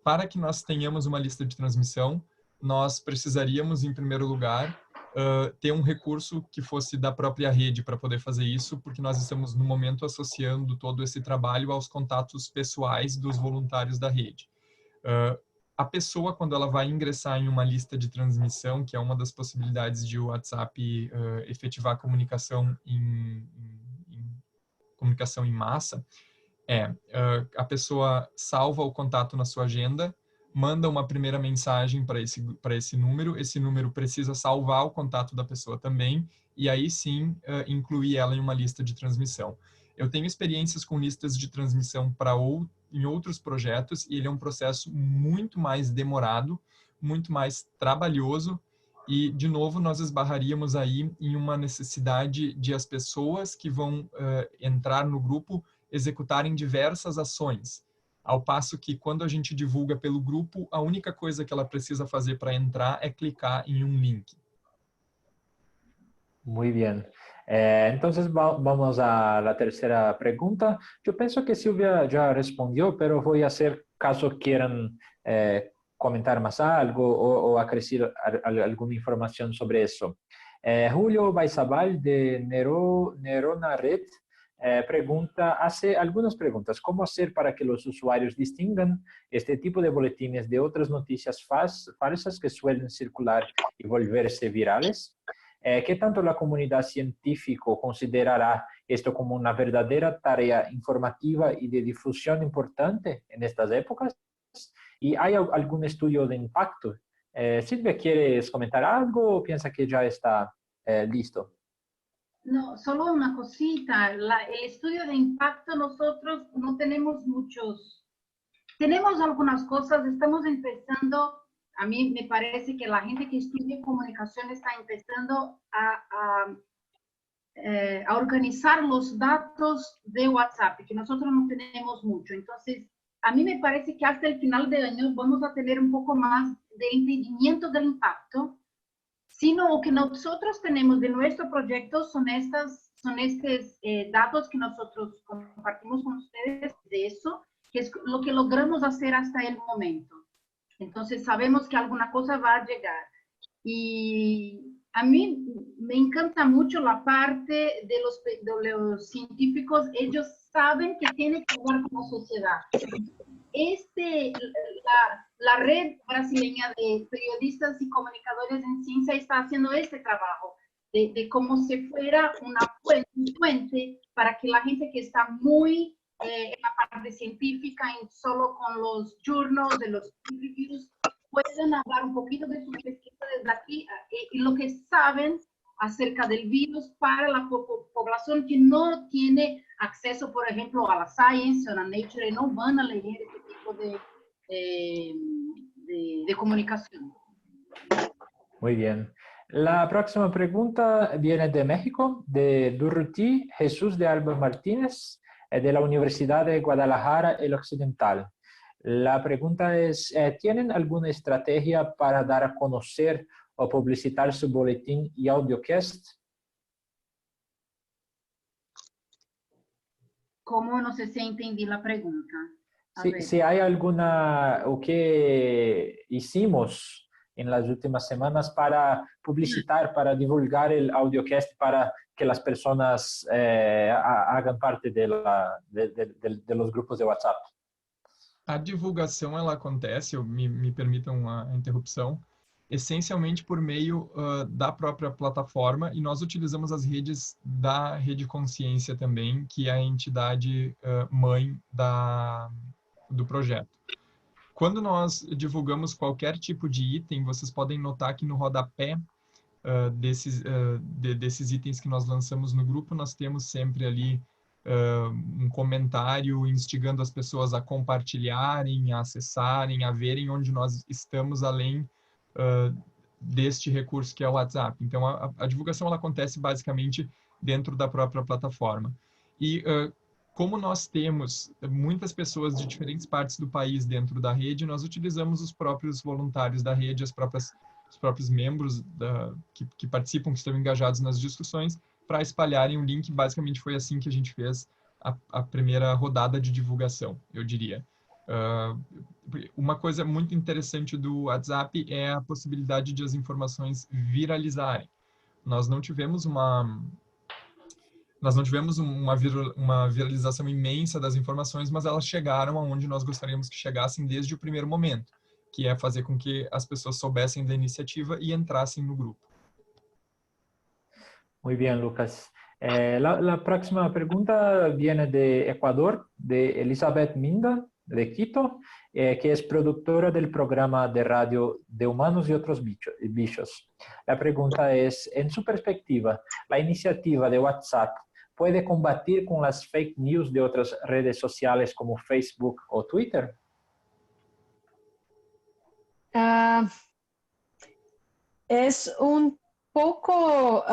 Para que nós tenhamos uma lista de transmissão, nós precisaríamos, em primeiro lugar, ter um recurso que fosse da própria rede para poder fazer isso, porque nós estamos, no momento, associando todo esse trabalho aos contatos pessoais dos voluntários da rede. A pessoa, quando ela vai ingressar em uma lista de transmissão, que é uma das possibilidades de o WhatsApp efetivar a comunicação comunicação em massa, a pessoa salva o contato na sua agenda, manda uma primeira mensagem para esse número precisa salvar o contato da pessoa também, e aí sim incluir ela em uma lista de transmissão. Eu tenho experiências com listas de transmissão em outros projetos, e ele é um processo muito mais demorado, muito mais trabalhoso, e, de novo, nós esbarraríamos aí em uma necessidade de as pessoas que vão entrar no grupo executarem diversas ações. Ao passo que, quando a gente divulga pelo grupo, a única coisa que ela precisa fazer para entrar é clicar em um link. Muy bien. Entonces vamos a la tercera pregunta. Yo pienso que Silvia ya respondió, pero voy a hacer caso quieran comentar más algo o acrescentar alguna información sobre eso. Julio Baizabal de Nerona Red hace algunas preguntas. ¿Cómo hacer para que los usuarios distingan este tipo de boletines de otras noticias falsas que suelen circular y volverse virales? ¿Qué tanto la comunidad científica considerará esto como una verdadera tarea informativa y de difusión importante en estas épocas? ¿Y hay algún estudio de impacto? Silvia, ¿quieres comentar algo o piensa que ya está listo? No, solo una cosita. El estudio de impacto nosotros no tenemos muchos. Tenemos algunas cosas, estamos empezando. A mí me parece que la gente que estudia comunicación está empezando a organizar los datos de WhatsApp, que nosotros no tenemos mucho. Entonces, a mí me parece que hasta el final del año vamos a tener un poco más de entendimiento del impacto, sino lo que nosotros tenemos de nuestro proyecto son estos datos que nosotros compartimos con ustedes de eso, que es lo que logramos hacer hasta el momento. Entonces sabemos que alguna cosa va a llegar. Y a mí me encanta mucho la parte de los científicos. Ellos saben que tienen que hablar con la sociedad. La red brasileña de periodistas y comunicadores en ciencia está haciendo este trabajo de como si fuera una fuente para que la gente que está muy en la parte científica, solo con los journals, de los reviews, pueden hablar un poquito de su pesquisa desde aquí y lo que saben acerca del virus para la población que no tiene acceso, por ejemplo, a la Science o a la Nature, y no van a leer este tipo de comunicación. Muy bien. La próxima pregunta viene de México, de Durruti Jesús de Alba Martínez, de la Universidad de Guadalajara el Occidental. La pregunta es, ¿tienen alguna estrategia para dar a conocer o publicitar su boletín y audiocast? ¿Cómo? No sé si entendí la pregunta. Si hay alguna, o que hicimos en las últimas semanas para publicitar, para divulgar el audiocast, para que las personas hagan parte de los grupos de WhatsApp. A divulgação, ela acontece, me permitam a interrupção, essencialmente por meio da própria plataforma, e nós utilizamos as redes da Rede Consciência também, que é a entidade mãe do projeto. Quando nós divulgamos qualquer tipo de item, vocês podem notar que no rodapé desses itens que nós lançamos no grupo, nós temos sempre ali um comentário instigando as pessoas a compartilharem, a acessarem, a verem onde nós estamos além deste recurso que é o WhatsApp. Então, a divulgação ela acontece basicamente dentro da própria plataforma. E como nós temos muitas pessoas de diferentes partes do país dentro da rede, nós utilizamos os próprios voluntários da rede, os próprios membros que participam, que estão engajados nas discussões, para espalharem o link. Basicamente foi assim que a gente fez a primeira rodada de divulgação, eu diria. Uma coisa muito interessante do WhatsApp é a possibilidade de as informações viralizarem. Nós não tivemos uma viralização imensa das informações, mas elas chegaram aonde nós gostaríamos que chegassem desde o primeiro momento, que é fazer com que as pessoas soubessem da iniciativa e entrassem no grupo. Muy bien, Lucas. La próxima pregunta viene de Ecuador, de Elizabeth Minda, de Quito, que es productora del programa de radio de humanos y otros bichos. La pregunta es, en su perspectiva, ¿la iniciativa de WhatsApp puede combatir con las fake news de otras redes sociales como Facebook o Twitter? Es un poco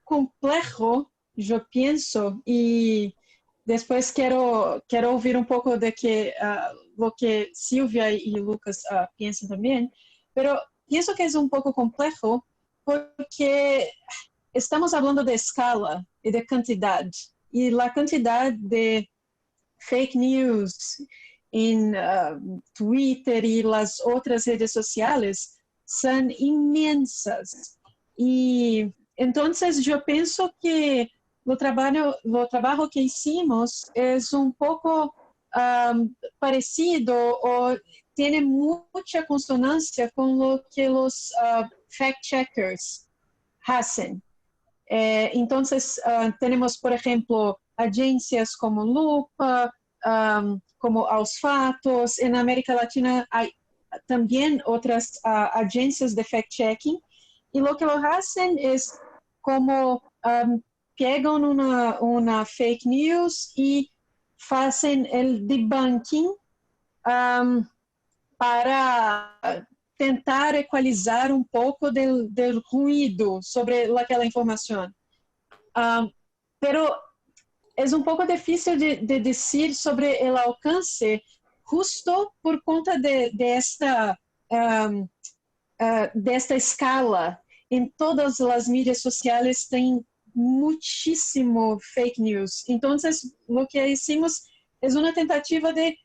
complejo, yo pienso, y después quiero oír un poco de lo que Silvia y Lucas piensan también, pero pienso que es un poco complejo porque estamos hablando de escala y de cantidad, y la cantidad de fake news en Twitter y las otras redes sociales son inmensas. Y entonces yo pienso que lo trabajo que hicimos es un poco parecido o tiene mucha consonancia con lo que los fact-checkers hacen. Entonces tenemos, por ejemplo, agencias como Lupa, como Aos Fatos. En América Latina hay también otras agencias de fact-checking, y lo que lo hacen es como pegan una fake news y hacen el debunking para tentar equalizar un poco del ruido sobre aquella información. Pero es un poco difícil de decir sobre el alcance justo por cuenta de esta escala. En todas las mídias sociales tem muchísimo fake news. Entonces, lo que hicimos es una tentativa de,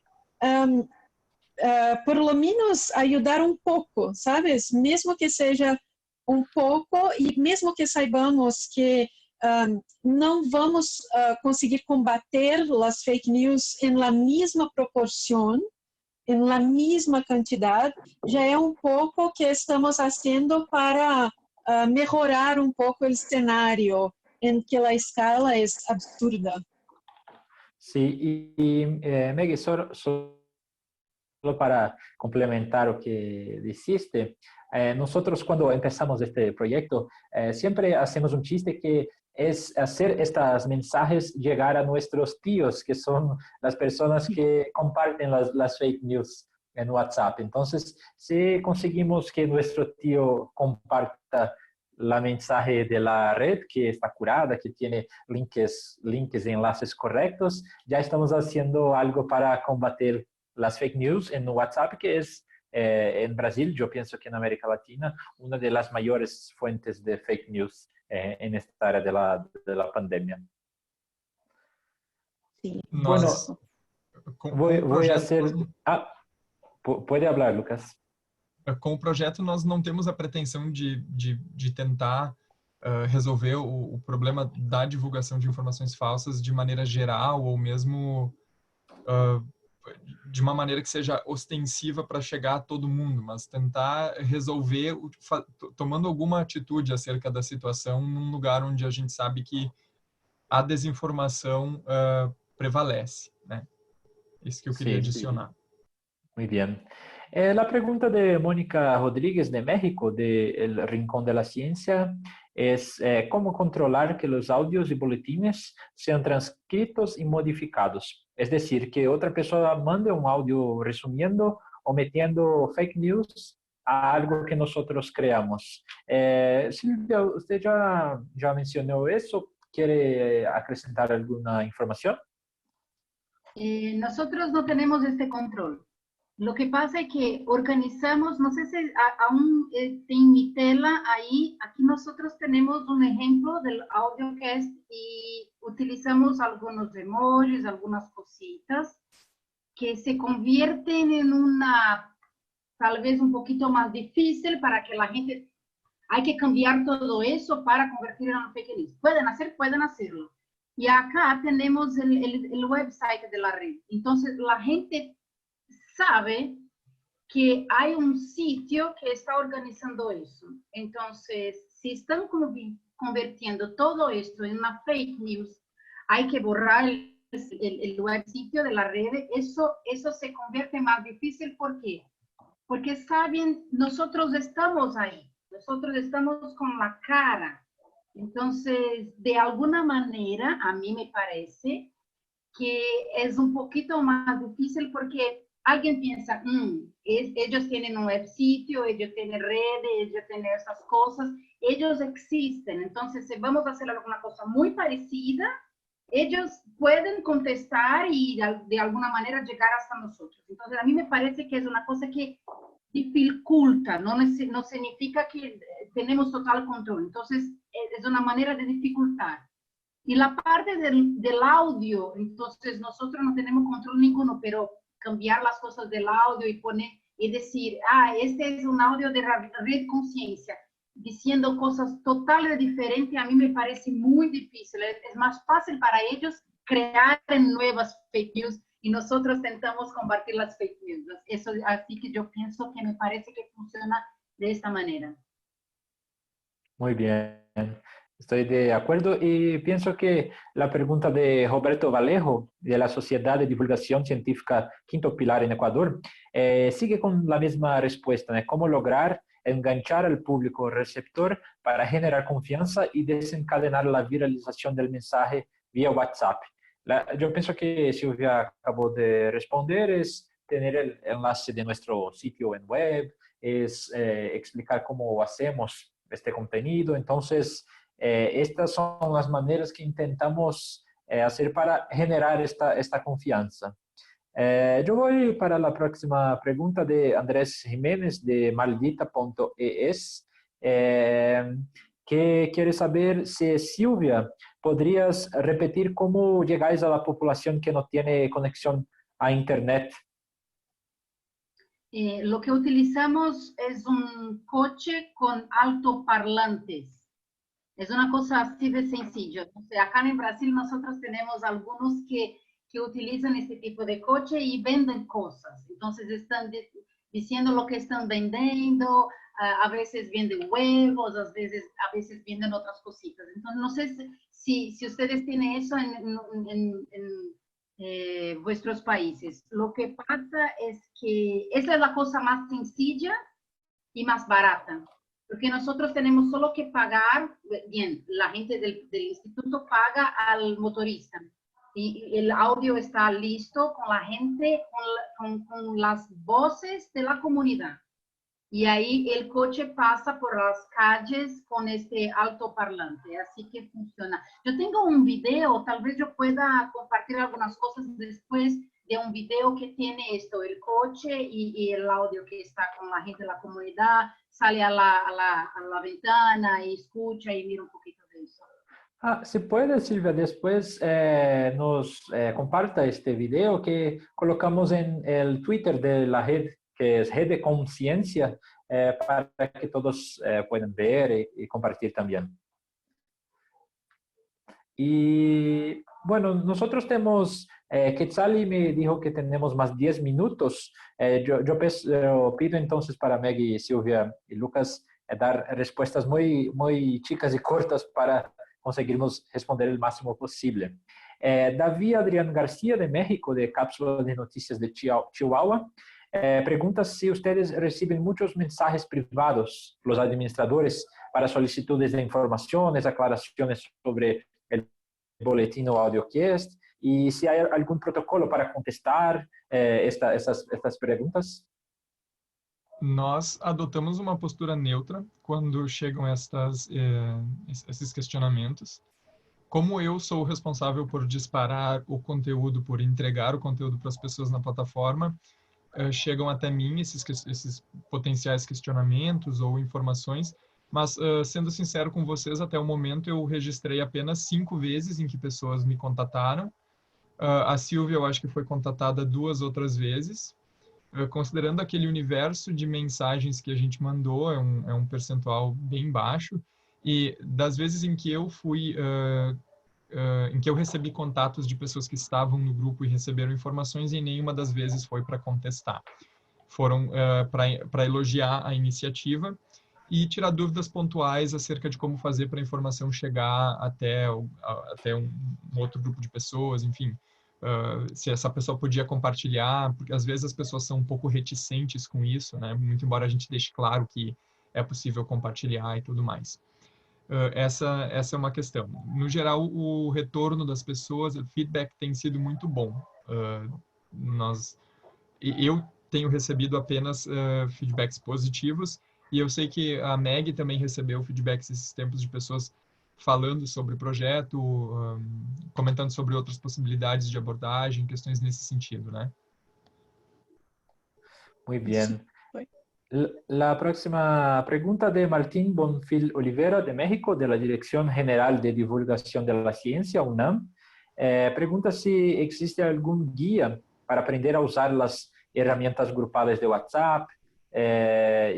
por lo menos, ayudar un poco, ¿sabes? Mesmo que seja un poco, y mesmo que saibamos que não vamos conseguir combater las fake news en la misma proporción, en la misma cantidad, ya es un poco que estamos haciendo para mejorar un poco el escenario en que la escala es absurda. Sí, y Maggie, solo para complementar lo que dijiste, nosotros cuando empezamos este proyecto siempre hacemos un chiste que es hacer estos mensajes llegar a nuestros tíos, que son las personas que comparten las fake news en WhatsApp. Entonces, si conseguimos que nuestro tío comparta la mensaje de la red que está curada, que tiene links y enlaces correctos, ya estamos haciendo algo para combatir las fake news en WhatsApp, que es en Brasil, yo pienso que en América Latina, una de las mayores fuentes de fake news en esta área de la pandemia. Sí. Bueno, voy a hacer... puede hablar, Lucas. Com o projeto, nós não temos a pretensão de tentar resolver o problema da divulgação de informações falsas de maneira geral, ou mesmo de uma maneira que seja ostensiva para chegar a todo mundo, mas tentar resolver tomando alguma atitude acerca da situação num lugar onde a gente sabe que a desinformação prevalece, né? Isso que eu queria adicionar. Muy bien. La pregunta de Mónica Rodríguez de México, de El Rincón de la Ciencia, es cómo controlar que los audios y boletines sean transcritos y modificados. Es decir, que otra persona mande un audio resumiendo o metiendo fake news a algo que nosotros creamos. Silvia, usted ya mencionó eso. ¿Quiere acrescentar alguna información? Nosotros no tenemos este control. Lo que pasa es que organizamos, no sé si aún en mi tela ahí, aquí nosotros tenemos un ejemplo del audiocast y utilizamos algunos emojis, algunas cositas que se convierten en una, tal vez un poquito más difícil para que la gente, hay que cambiar todo eso para convertir en un fake news. Pueden hacerlo. Y acá tenemos el website de la red. Entonces la gente sabe que hay un sitio que está organizando eso. Entonces, si están convirtiendo todo esto en una fake news, hay que borrar el web sitio de la red. Eso se convierte más difícil. ¿Por qué? Porque saben, nosotros estamos ahí. Nosotros estamos con la cara. Entonces, de alguna manera, a mí me parece que es un poquito más difícil porque alguien piensa, ellos tienen un web sitio, ellos tienen redes, ellos tienen esas cosas, ellos existen. Entonces, si vamos a hacer alguna cosa muy parecida, ellos pueden contestar y de alguna manera llegar hasta nosotros. Entonces, a mí me parece que es una cosa que dificulta, no significa que tenemos total control. Entonces, es una manera de dificultar. Y la parte del audio, entonces nosotros no tenemos control ninguno, pero cambiar las cosas del audio y poner y decir, este es un audio de Red Conciencia, diciendo cosas totalmente diferentes, a mí me parece muy difícil. Es más fácil para ellos crear nuevas fake news y nosotros tentamos combatir las fake news. Eso, así que yo pienso que me parece que funciona de esta manera. Muy bien, estoy de acuerdo y pienso que la pregunta de Roberto Vallejo, de la Sociedad de Divulgación Científica Quinto Pilar en Ecuador, sigue con la misma respuesta, ¿no? ¿Cómo lograr enganchar al público receptor para generar confianza y desencadenar la viralización del mensaje vía WhatsApp? Yo pienso que Silvia acabó de responder, es tener el enlace de nuestro sitio en web, es explicar cómo hacemos este contenido. Entonces, estas son las maneras que intentamos hacer para generar esta confianza. Yo voy para la próxima pregunta de Andrés Jiménez de maldita.es, que quiere saber si Silvia, ¿podrías repetir cómo llegáis a la población que no tiene conexión a Internet? Lo que utilizamos es un coche con altoparlantes. Es una cosa así de sencillo. Entonces, acá en Brasil nosotros tenemos algunos que utilizan este tipo de coche y venden cosas. Entonces están diciendo lo que están vendiendo, a veces venden huevos, a veces venden otras cositas. Entonces no sé si ustedes tienen eso en vuestros países. Lo que pasa es que esa es la cosa más sencilla y más barata, porque nosotros tenemos solo que pagar, bien, la gente del instituto paga al motorista y el audio está listo con la gente, con las voces de la comunidad. Y ahí el coche pasa por las calles con este altoparlante, así que funciona. Yo tengo un video, tal vez yo pueda compartir algunas cosas después de un video que tiene esto, el coche y el audio que está con la gente de la comunidad, sale a la ventana y escucha y mira un poquito de eso. Si puede, Silvia, después nos comparta este video que colocamos en el Twitter de la red, que es Red de Conciencia, para que todos puedan ver y compartir también. Y bueno, nosotros tenemos, Quetzali me dijo que tenemos más 10 minutos. Yo pido entonces para Maggie, Silvia y Lucas dar respuestas muy chicas y cortas para conseguirmos responder el máximo posible. David Adrián García de México, de Cápsula de Noticias de Chihuahua, pregunta si ustedes reciben muchos mensajes privados, los administradores, para solicitudes de informaciones, aclaraciones sobre el boletín o AudioQuest, y si hay algún protocolo para contestar estas preguntas. Nós adotamos uma postura neutra quando chegam esses questionamentos. Como eu sou o responsável por disparar o conteúdo, por entregar o conteúdo para as pessoas na plataforma, chegam até mim esses potenciais questionamentos ou informações Mas, sendo sincero com vocês, até o momento eu registrei apenas 5 vezes em que pessoas me contataram. A Silvia, eu acho que foi contatada 2 outras vezes. Considerando aquele universo de mensagens que a gente mandou, é um percentual bem baixo. E das vezes em que eu fui, em que eu recebi contatos de pessoas que estavam no grupo e receberam informações, e nenhuma das vezes foi para contestar. Foram para elogiar a iniciativa e tirar dúvidas pontuais acerca de como fazer para a informação chegar até um outro grupo de pessoas, enfim. Se essa pessoa podia compartilhar, porque às vezes as pessoas são um pouco reticentes com isso, né? Muito embora a gente deixe claro que é possível compartilhar e tudo mais. Essa é uma questão. No geral, o retorno das pessoas, o feedback tem sido muito bom. Eu tenho recebido apenas feedbacks positivos, e eu sei que a Meg também recebeu feedbacks esses tempos de pessoas falando sobre o projeto, comentando sobre outras possibilidades de abordagem, questões nesse sentido, né? Muy bien. La próxima pregunta de Martín Bonfil Olivera, de México, de la Dirección General de Divulgación de la Ciencia, UNAM. Pregunta si existe algún guía para aprender a usar las herramientas grupales de WhatsApp,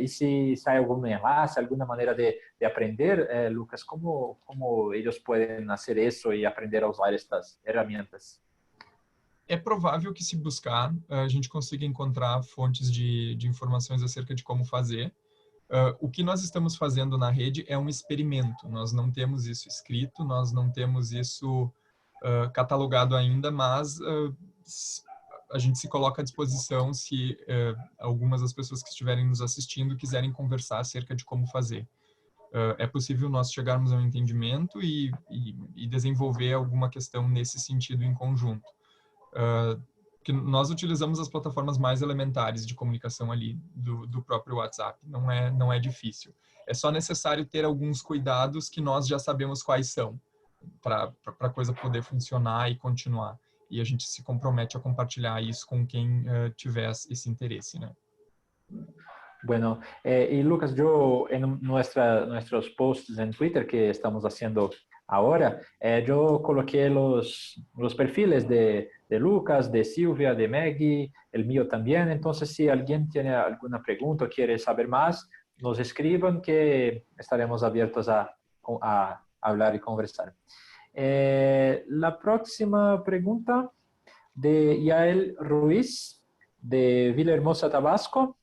y si hay algún enlace, alguna manera de aprender, Lucas, ¿cómo ellos pueden hacer eso y aprender a usar estas herramientas? É provável que, se buscar, a gente consiga encontrar fontes de informações acerca de como fazer. O que nós estamos fazendo na rede é um experimento. Nós não temos isso escrito, nós não temos isso catalogado ainda, mas a gente se coloca à disposição se algumas das pessoas que estiverem nos assistindo quiserem conversar acerca de como fazer. É possível nós chegarmos a um entendimento e desenvolver alguma questão nesse sentido em conjunto. Que nós utilizamos as plataformas mais elementares de comunicação ali do próprio WhatsApp. Não é difícil. É só necessário ter alguns cuidados que nós já sabemos quais são, para a coisa poder funcionar e continuar. E a gente se compromete a compartilhar isso com quem tiver esse interesse, né? Bueno, y Lucas, yo en nuestros posts en Twitter que estamos haciendo ahora, yo coloqué los perfiles de Lucas, de Silvia, de Maggie, el mío también. Entonces, si alguien tiene alguna pregunta o quiere saber más, nos escriban, que estaremos abiertos a hablar y conversar. La próxima pregunta de Yael Ruiz, de Villahermosa, Tabasco.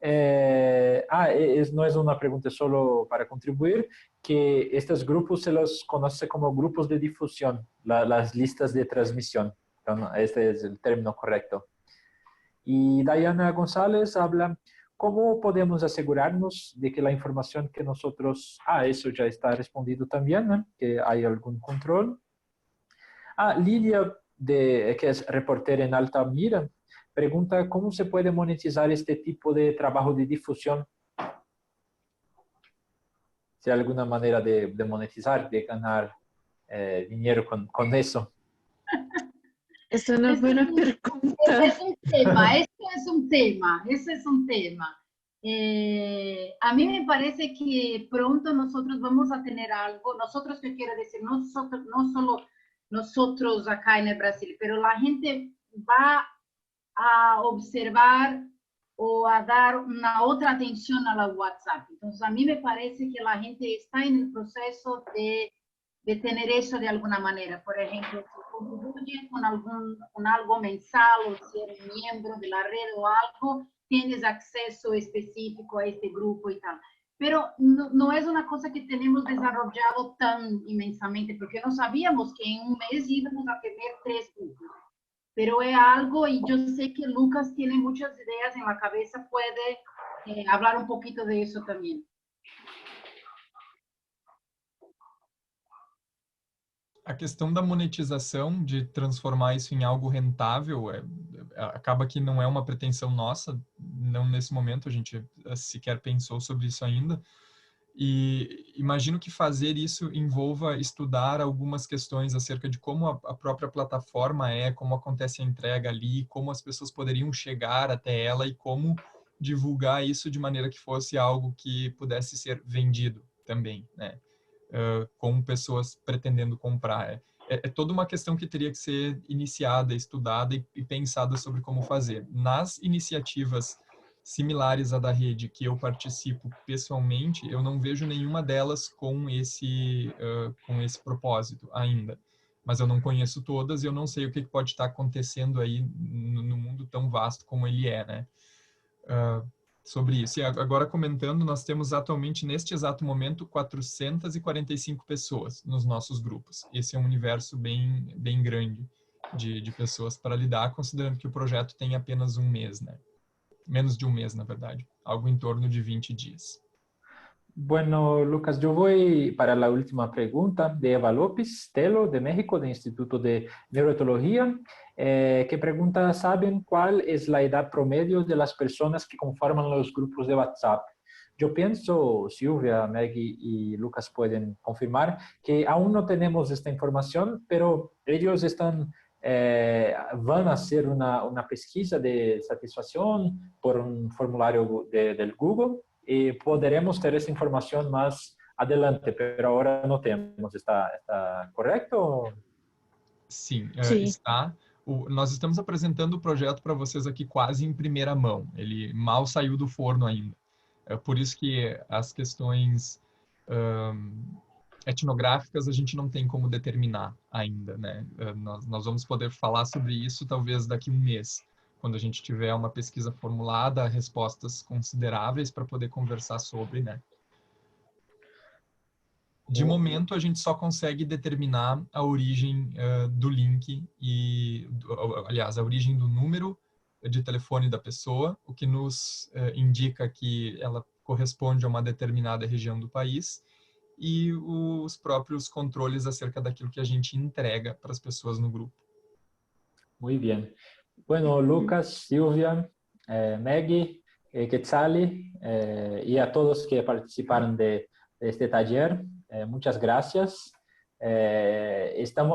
No es una pregunta, solo para contribuir, que estos grupos se los conoce como grupos de difusión, las listas de transmisión. Entonces, este es el término correcto. Y Diana González habla, ¿cómo podemos asegurarnos de que la información que nosotros... eso ya está respondido también, ¿no? Que hay algún control. Lilia, que es reportera en Altamira, pregunta cómo se puede monetizar este tipo de trabajo de difusión. Si hay alguna manera de monetizar, de ganar dinero con eso. Esa es una buena pregunta. Ese es un tema. A mí me parece que pronto nosotros vamos a tener algo, nosotros, que quiero decir, no solo nosotros acá en el Brasil, pero la gente va a observar o a dar una otra atención a la WhatsApp. Entonces, a mí me parece que la gente está en el proceso de tener eso de alguna manera. Por ejemplo, si contribuyen con algo mensal, o si eres miembro de la red o algo, tienes acceso específico a este grupo y tal. Pero no es una cosa que tenemos desarrollado tan inmensamente, porque no sabíamos que en un mes íbamos a tener 3 grupos. Pero es algo, y yo sé que Lucas tiene muchas ideas en la cabeza, puede hablar un poquito de eso también. A questão da monetização, de transformar isso em algo rentável, acaba que não é uma pretensão nossa, não nesse momento, a gente sequer pensou sobre isso ainda. E imagino que fazer isso envolva estudar algumas questões acerca de como a própria plataforma como acontece a entrega ali, como as pessoas poderiam chegar até ela e como divulgar isso de maneira que fosse algo que pudesse ser vendido também, né? Com pessoas pretendendo comprar. É toda uma questão que teria que ser iniciada, estudada e pensada sobre como fazer. Nas iniciativas similares à da rede que eu participo pessoalmente, eu não vejo nenhuma delas com esse propósito ainda. Mas eu não conheço todas e eu não sei o que pode estar acontecendo aí no mundo tão vasto como ele é, né? Sobre isso. E agora comentando, nós temos atualmente, neste exato momento, 445 pessoas nos nossos grupos. Esse é um universo bem grande de pessoas para lidar, considerando que o projeto tem apenas um mês, né? Menos de um mês, na verdade. Algo em torno de 20 dias. Bueno, Lucas, yo voy para la última pregunta de Eva López Telo, de México, del Instituto de Neuroetología, que pregunta, ¿saben cuál es la edad promedio de las personas que conforman los grupos de WhatsApp? Yo pienso, Silvia, Maggie y Lucas pueden confirmar, que aún no tenemos esta información, pero ellos van a hacer una pesquisa de satisfacción por un formulario del Google y podremos ter essa informação mais adelante, pero ahora não temos. Está correto? Sim, Sim. está. Nós estamos apresentando o projeto para vocês aqui quase em primeira mão. Ele mal saiu do forno ainda. É por isso que as questões etnográficas a gente não tem como determinar ainda, né? Nós vamos poder falar sobre isso talvez daqui a um mês, quando a gente tiver uma pesquisa formulada, respostas consideráveis para poder conversar sobre, né? De momento, a gente só consegue determinar a origem do link aliás, a origem do número de telefone da pessoa, o que nos indica que ela corresponde a uma determinada região do país, e os próprios controles acerca daquilo que a gente entrega para as pessoas no grupo. Muito bem. Bueno, Lucas, Silvia, Maggie, Quetzali y a todos que participaron de este taller, muchas gracias.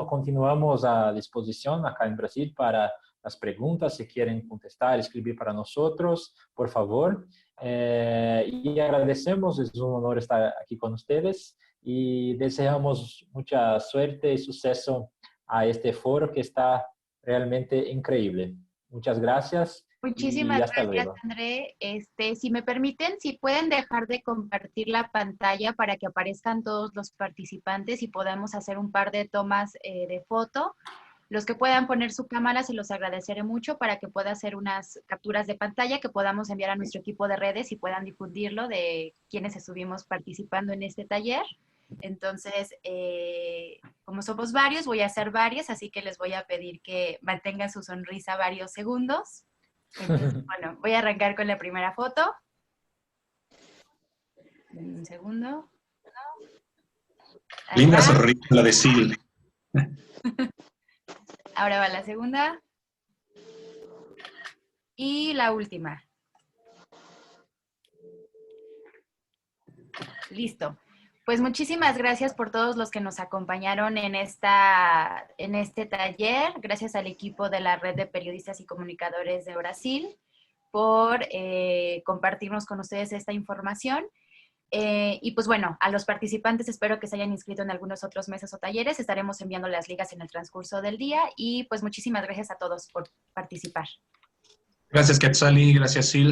Continuamos a disposición acá en Brasil para las preguntas. Si quieren contestar, escribir para nosotros, por favor. Y agradecemos, es un honor estar aquí con ustedes y deseamos mucha suerte y suceso a este foro que está realmente increíble. Muchas gracias. Muchísimas y hasta gracias, luego. André. Si me permiten, si pueden dejar de compartir la pantalla para que aparezcan todos los participantes y podamos hacer un par de tomas de foto. Los que puedan poner su cámara se los agradeceré mucho para que pueda hacer unas capturas de pantalla que podamos enviar a nuestro equipo de redes y puedan difundirlo de quienes estuvimos participando en este taller. Entonces, como somos varios, voy a hacer varias, así que les voy a pedir que mantengan su sonrisa varios segundos. Entonces, bueno, voy a arrancar con la primera foto. Un segundo. Ahí Linda va. sonrisa la de Sil. Ahora va la segunda. Y la última. Listo. Pues muchísimas gracias por todos los que nos acompañaron en este taller. Gracias al equipo de la Red de Periodistas y Comunicadores de Brasil por compartirnos con ustedes esta información. Y pues bueno, a los participantes espero que se hayan inscrito en algunos otros meses o talleres. Estaremos enviando las ligas en el transcurso del día. Y pues muchísimas gracias a todos por participar. Gracias, Quetzali. Gracias, Sil.